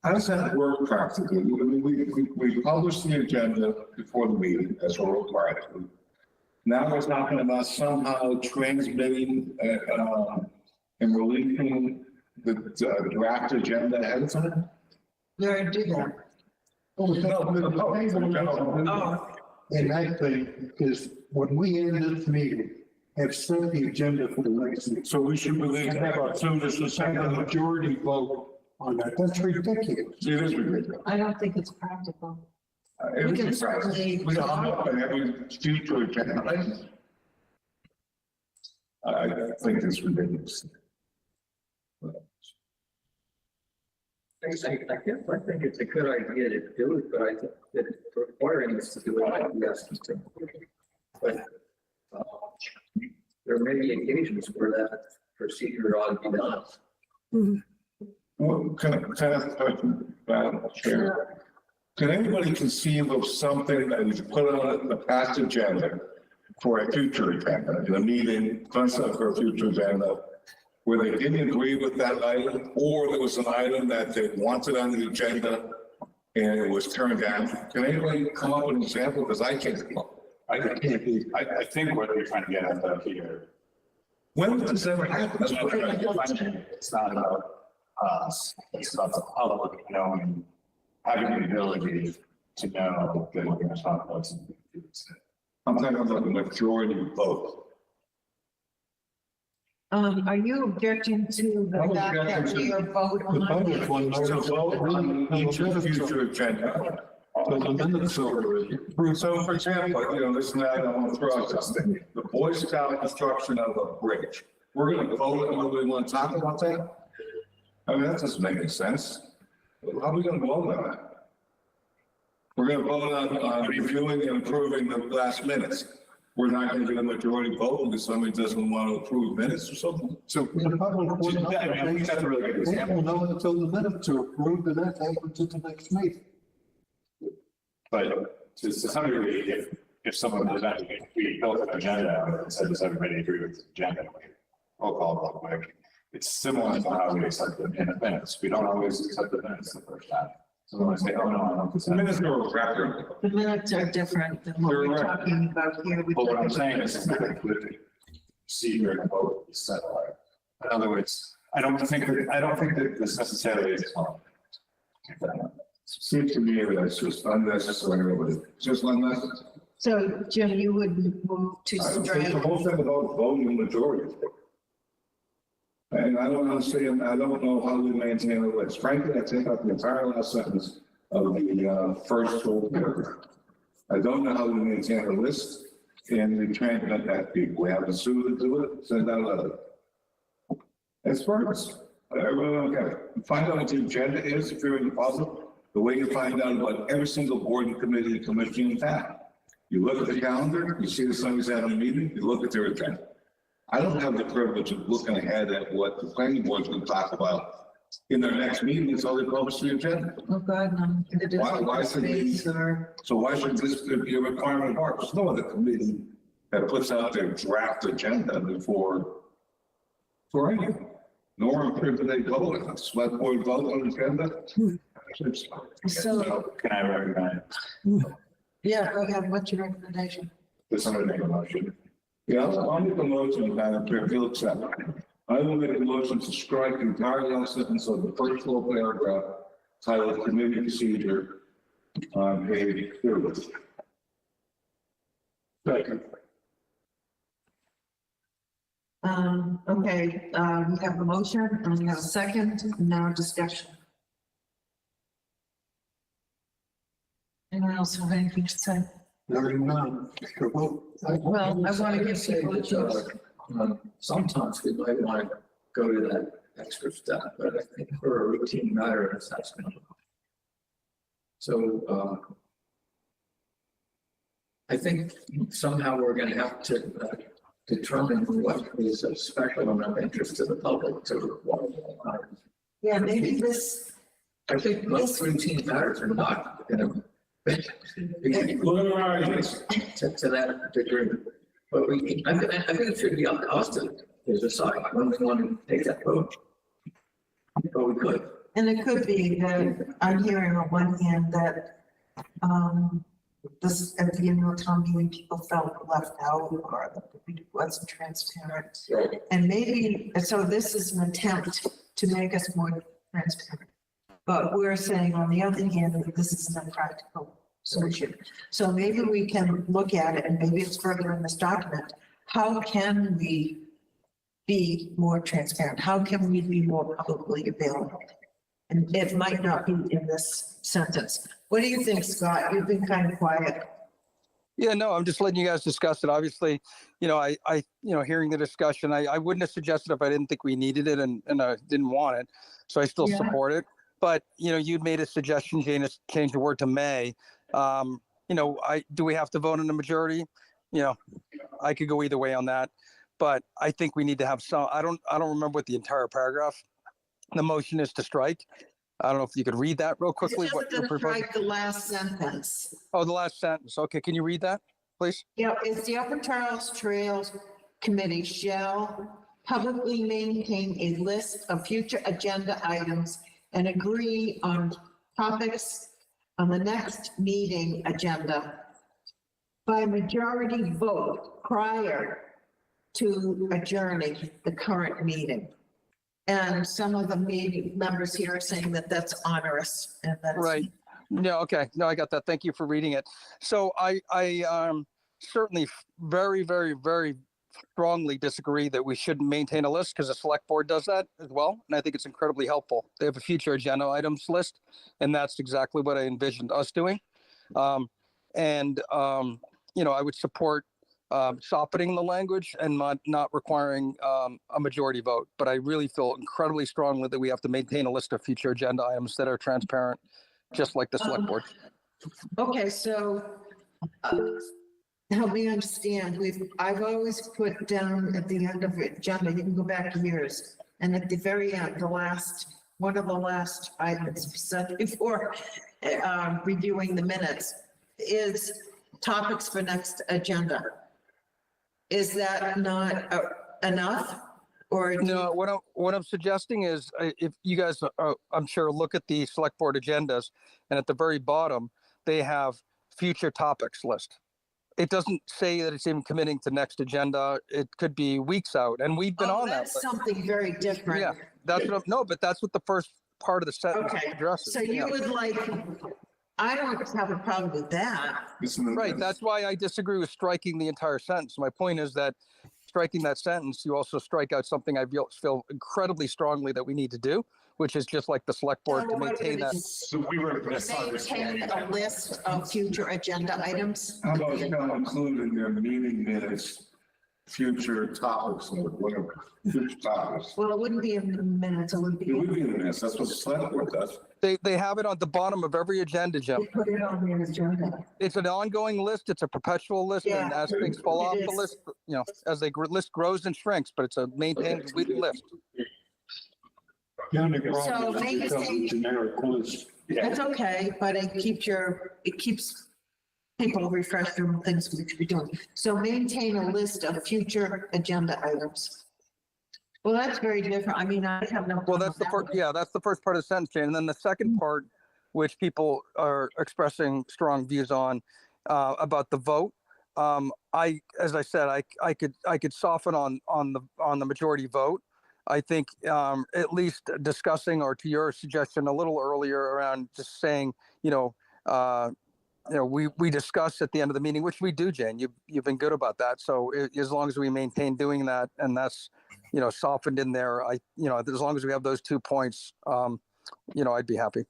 How does that work practically? We publish the agenda before the meeting, as we're required to. Now we're talking about somehow transmitting, and releasing the draft agenda ahead of time? We already do that. Oh, Oh, and that thing is, when we end this meeting, have set the agenda for the next meeting. So we should release And have as soon as the have a second. majority vote on that. That's ridiculous. It is ridiculous. I don't think it's practical. It We is can ridiculous. certainly- We don't have every future agenda item. I think it's ridiculous. I guess I think it's a good idea to do it, but I think that requiring us to do it, yes. But there may be occasions where that procedure ought to be done. Well, can I, Madam Chair? Can anybody conceive of something that we could put on the past agenda for a future agenda, in a meeting, concept for a future agenda, where they didn't agree with that item, or there was an item that they wanted on the agenda and it was turned down? Can anybody come up with an example? Because I can't come up. I think what you're trying to get at here, When does this ever happen? That's what I'm trying to get. it's not about us, it's about the public knowing, having the ability to know that we're gonna talk about something. I'm talking about the majority vote. Are you objecting to the fact that we are vote The on public it? one knows To vote on each minutes future agenda. So the minutes are already. So for example, this and that, I want to throw out something. The Boy Scout construction of a bridge. We're going to vote on whether we want to talk about that? I mean, that doesn't make any sense. How are we going to vote on that? We're going to vote on reviewing and approving the last minutes. We're not going to get a majority vote because somebody doesn't want to approve minutes or something. So, The public will know. I mean, I think that's a really good They example. will know until the minutes are approved and that happens at the next meeting. But to some degree, if someone does that, we built an agenda out and said, does everybody agree with the agenda? Roll call real quick. It's similar to how we accept the minutes. We don't always accept the minutes the first time. So when I say, oh, no, I don't. The minutes are a record. The minutes are different than what we're You're right. talking about here. But what I'm saying is, see here and vote is set apart. In other words, I don't think that this necessarily is wrong. Seems to me that it's just unnecessary. Just unnecessary. So Jim, you would move to I don't think strike, the whole thing about voting majority. And I don't understand, I don't know how we maintain the list. Frankly, I take out the entire last sentence of the first full paragraph. I don't know how we maintain a list and we transmit that to people. We have a Sue to do it, send out a letter. It's first. I really don't care. Find out what the agenda is if you're in the public, the way you find out about every single board and committee and commission in town. You look at the calendar, you see that somebody's having a meeting, you look at their agenda. I don't have the privilege of looking ahead at what the planning board's going to talk about in their next meeting until they publish the agenda. oh God, no. It Why is should we- space or, So why should this be a requirement of ours? There's no other committee that puts out their draft agenda before for anything. Nor should they vote on it. Select board vote on the agenda. so, Can I recommend yeah, go ahead. What's your recommendation? that somebody make a motion Yeah, I'll make a motion, Madam Chair, if you'll accept. I will make a motion to strike the entire last sentence of the first full paragraph titled committee procedure on page 2. Second. Okay, we have a motion and we have a second, now discussion. Anyone else have anything to say? Hearing none. Mr. Vogt. Well, I want to give people a chance. Sometimes we might want to go to that extra step, but I think for a routine matter assessment. So, I think somehow we're going to have to determine what is of special enough interest to the public to. Yeah, maybe this, I think most routine matters are not going to. To that degree, but I think it should be up to us to decide when we want to take that vote. But we could. and it could be that I'm hearing on one hand that, this, at the annual town meeting, people felt left out or that it wasn't transparent. Right. And maybe, so this is an attempt to make us more transparent. But we're saying on the other hand, that this is an impractical solution. So maybe we can look at it and maybe it's further in this document. How can we be more transparent? How can we be more publicly available? And it might not be in this sentence. What do you think, Scott? You've been kind of quiet. Yeah, no, I'm just letting you guys discuss it. Obviously, hearing the discussion, I wouldn't have suggested if I didn't think we needed it and I didn't want it. So I still Yeah. support it. But, you'd made a suggestion, Jane, to change the word to may. Do we have to vote in the majority? I could go either way on that. But I think we need to have some, I don't remember what the entire paragraph. The motion is to strike. I don't know if you could read that real quickly. It's What just you're to proposing. strike the last sentence. Oh, the last sentence. Okay, can you read that, please? Yeah, it's the Upper Charles Trails Committee shall publicly maintain a list of future agenda items and agree on topics on the next meeting agenda by majority vote prior to adjourning the current meeting. And some of the meeting members here are saying that that's onerous and that's. Right. Yeah, okay. No, I got that. Thank you for reading it. So I certainly very, very, very strongly disagree that we shouldn't maintain a list because the select board does that as well. And I think it's incredibly helpful. They have a future agenda items list, and that's exactly what I envisioned us doing. I would support softening the language and not requiring a majority vote. But I really feel incredibly strongly that we have to maintain a list of future agenda items that are transparent, just like the select board. Okay, so help me understand. I've always put down at the end of the agenda, you can go back years, and at the very end, one of the last items said before reviewing the minutes is topics for next agenda. Is that not enough? Or No, what I'm suggesting is if you guys, I'm sure, look at the select board agendas, and at the very bottom, they have future topics list. It doesn't say that it's even committing to next agenda. It could be weeks out, and we've been on that. That's something very different. Yeah, that's what, no, but that's what the first part of the sentence Okay, addresses. so you Yeah. would like, I don't have a problem with that. Right, that's why I disagree with striking the entire sentence. My point is that striking that sentence, you also strike out something I feel incredibly strongly that we need to do, which is just like the select board to maintain that. So we were Maintain misunderstanding. a list of future agenda items. How about shall include in their meeting minutes, future topics or whatever, future topics? Well, it wouldn't be in the minutes, it would It would be, be in the minutes, that's what the select board does. They have it on the bottom of every agenda, Jim. we put it on the agenda. It's an ongoing list. It's a perpetual list. And Yeah. as things fall It off the is. list, as the list grows and shrinks, but it's a maintained completed list. The only So problem is it becomes a maintain- generic list. That's okay, but it keeps people refreshed on things we should be doing. So maintain a list of future agenda items. Well, that's very different. I mean, I have no. Well, that's the first, that's the first part of the sentence, Jane. And then the second part, which people are expressing strong views on, about the vote. as I said, I could soften on the majority vote. I think, at least discussing, or to your suggestion a little earlier around just saying, we discuss at the end of the meeting, which we do, Jane. You've been good about that. So as long as we maintain doing that, and that's, softened in there, as long as we have those 2 points, I'd be happy.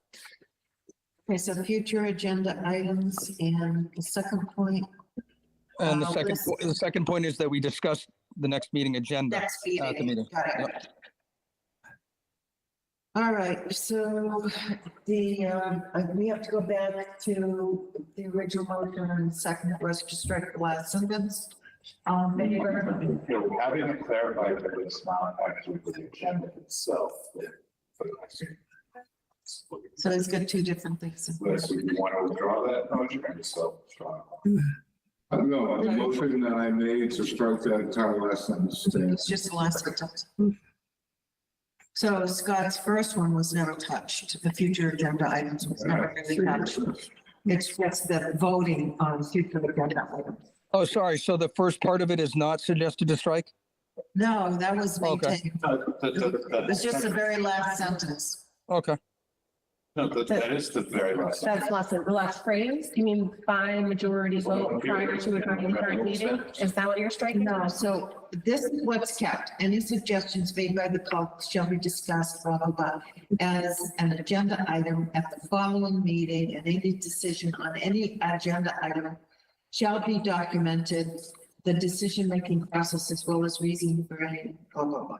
Okay, so future agenda items and the second point, And the list- second point is that we discuss the next meeting agenda. next At the meeting. meeting. Got it. All right, so we have to go back to the original motion and second that was to strike the last sentence. Maybe Having to clarify that it's not actually the agenda itself. For the next meeting. so it's got two different things. So you want to withdraw that motion or just withdraw? I don't know, the motion that I made to strike that entire last sentence. It's just the last sentence. So Scott's first one was never touched. The future agenda items was never really touched. It's just the voting on future agenda items. Oh, sorry. So the first part of it is not suggested to strike? No, that was Okay. maintained. It's just the very last sentence. Okay. No, that is the very last. That's the last phrase. You mean by majority vote prior to adjourning the current meeting? Is that what you're striking? No, so this is what's kept. Any suggestions made by the public shall be discussed, blah, blah, blah, as an agenda item at the following meeting, and any decision on any agenda item shall be documented, the decision-making process as well as reason for any, blah, blah, blah.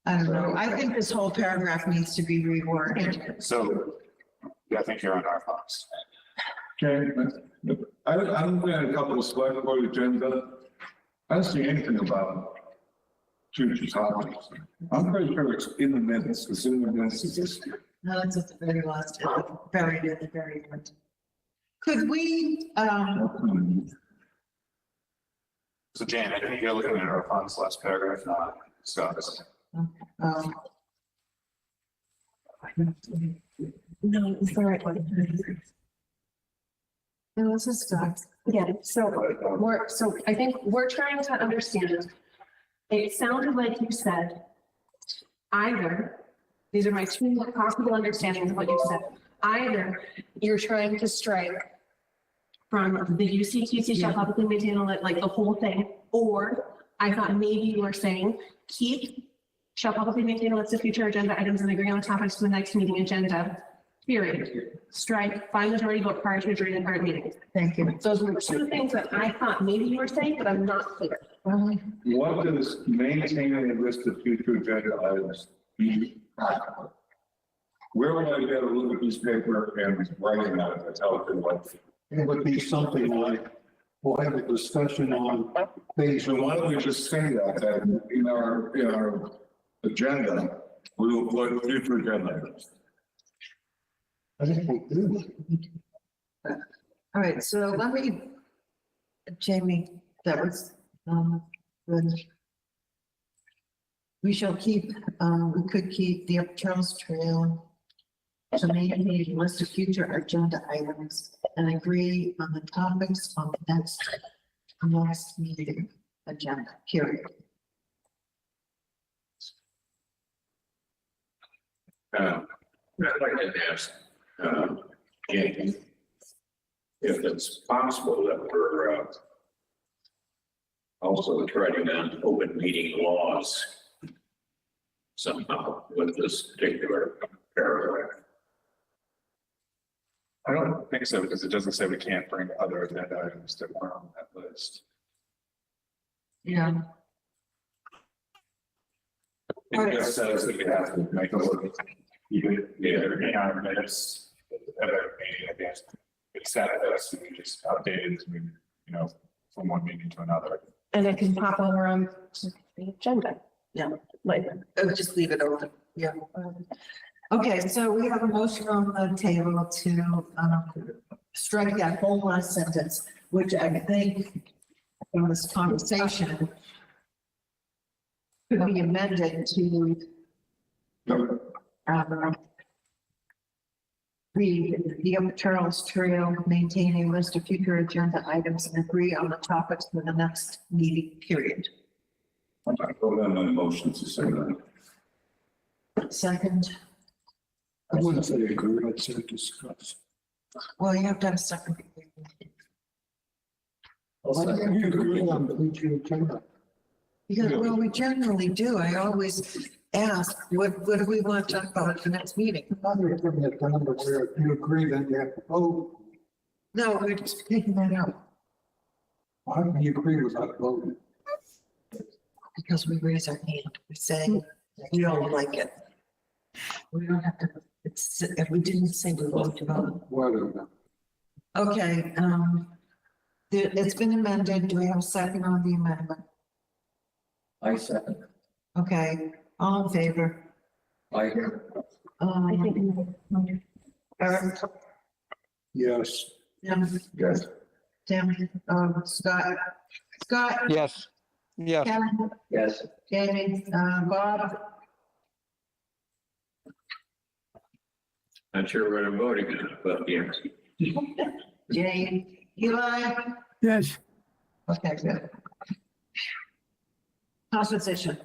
I don't know. I think this whole paragraph needs to be reworded. So, yeah, I think you're on our thoughts. Okay, I'm looking at a couple of select board agenda. I don't see anything about future topics. I'm pretty sure it's in the minutes, it's in the minutes of this year. No, it's at the very last, buried at the very end. Could we, So Jane, I think you're looking at our funds last paragraph, not Scott's. um, No, it's the right one. no, this is Scott. Yeah, so I think we're trying to understand. It sounded like you said either, these are my two possible understandings of what you said. Either you're trying to strike from the UCTC shall publicly maintain like the whole thing, or I thought maybe you were saying keep shall publicly maintain a list of future agenda items and agree on the topics for the next meeting agenda, period. Strike by majority vote prior to adjourning the current meeting. Thank you. Those were two things that I thought maybe you were saying, but I'm not clear. What does maintaining a list of future agenda items mean? Where would I get a little piece of paper and writing on it, that's how it would like? It would be something like, we'll have a discussion on page So why don't we just say that in our agenda, we will put future agenda items. I think we do. All right, so let me, Jamie, that was, good. We shall keep, we could keep the Up Charles Trail to maintain a list of future agenda items and agree on the topics on the next meeting agenda, period. I'd like to ask, Jane, if it's possible that we're also treading on open meeting laws somehow with this particular paragraph. I don't think so, because it doesn't say we can't bring other agenda items that weren't on that list. Yeah. It just says that we have to make a look. Even, in our minutes, at our meeting, I guess, it's set us, we just updated, from one meeting to another. And it can pop over on the agenda. Yeah. Later. Just leave it open, yeah. Okay, so we have a motion on the table to strike that whole last sentence, which I think from this conversation could be amended to read the Charles Trail, maintain a list of future agenda items and agree on the topics for the next meeting period. I put on my motion to say that. Second, I wouldn't say agree, I'd say discuss. well, you have to have a second. Why don't you agree on the future agenda? Because, well, we generally do. I always ask, what do we want to talk about at the next meeting? Other than that, where if you agree, then you have to vote. No, we're just picking that up How can you agree without voting? because we raise our hand. We say, we don't like it. We don't have to, it's, if we didn't say we voted on it. Whatever. Okay, it's been amended. Do we have a second on the amendment? I second. Okay, all in favor? I, I think. Eric, Yes. Tim, Yes. Tim, Scott, Yes, yes. Kevin, yes. Jamie, Bob, Not sure what I'm voting on, but yes. Jay, Eli. Yes, Okay, good. Composition.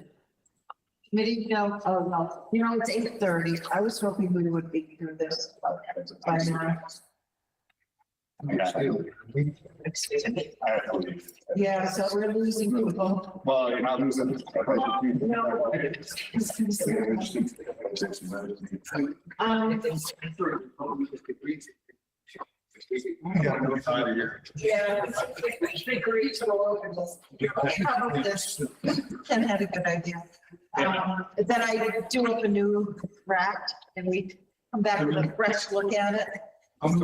Committee, no, oh, no, you know, it's 8:30. I was hoping we would be through this by now. Excuse me. I have to leave. Yeah, so we're losing people. Well, you're not losing. Yeah. Agree to go over this. How about this? Ken had a good idea. That I do up a new draft and we come back with a fresh look at it. I don't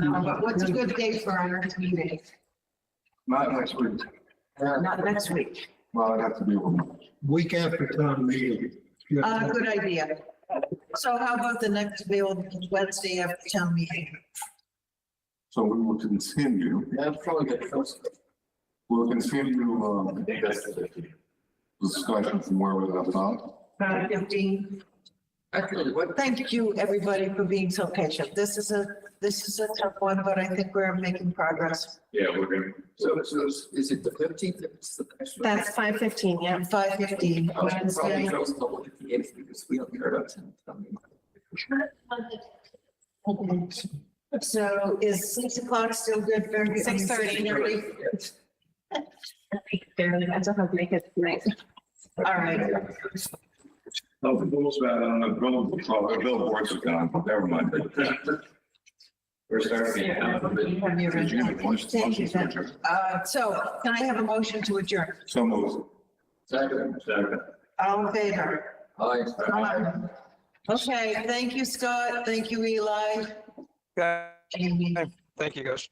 know, but what's a good day for our next meeting? Not next week. Not next week. Well, I'd have to be with Week after town meeting. Good idea. So how about the next available Wednesday after town meeting? So we will continue, That's probably good. we'll continue, discussion from where we left off. 15. Actually, what, Thank you, everybody, for being so patient. This is a tough one, but I think we're making progress. Yeah, we're gonna, so is it the 15th? It's the next one? That's 5:15, yeah. 5:15 I was probably Wednesday. chose to look at the 8th because we don't care about it. So is 6 o'clock still good for? 6:30. Barely, I just have to make it tonight. All right. Oh, the rules about, the billboards are gone, never mind. we're starting. You have your- Thank you, Jen. So can I have a motion to adjourn? So moved. Second. All in favor? Aye. Okay, thank you, Scott. Thank you, Eli. Okay, Amy. thank you, guys.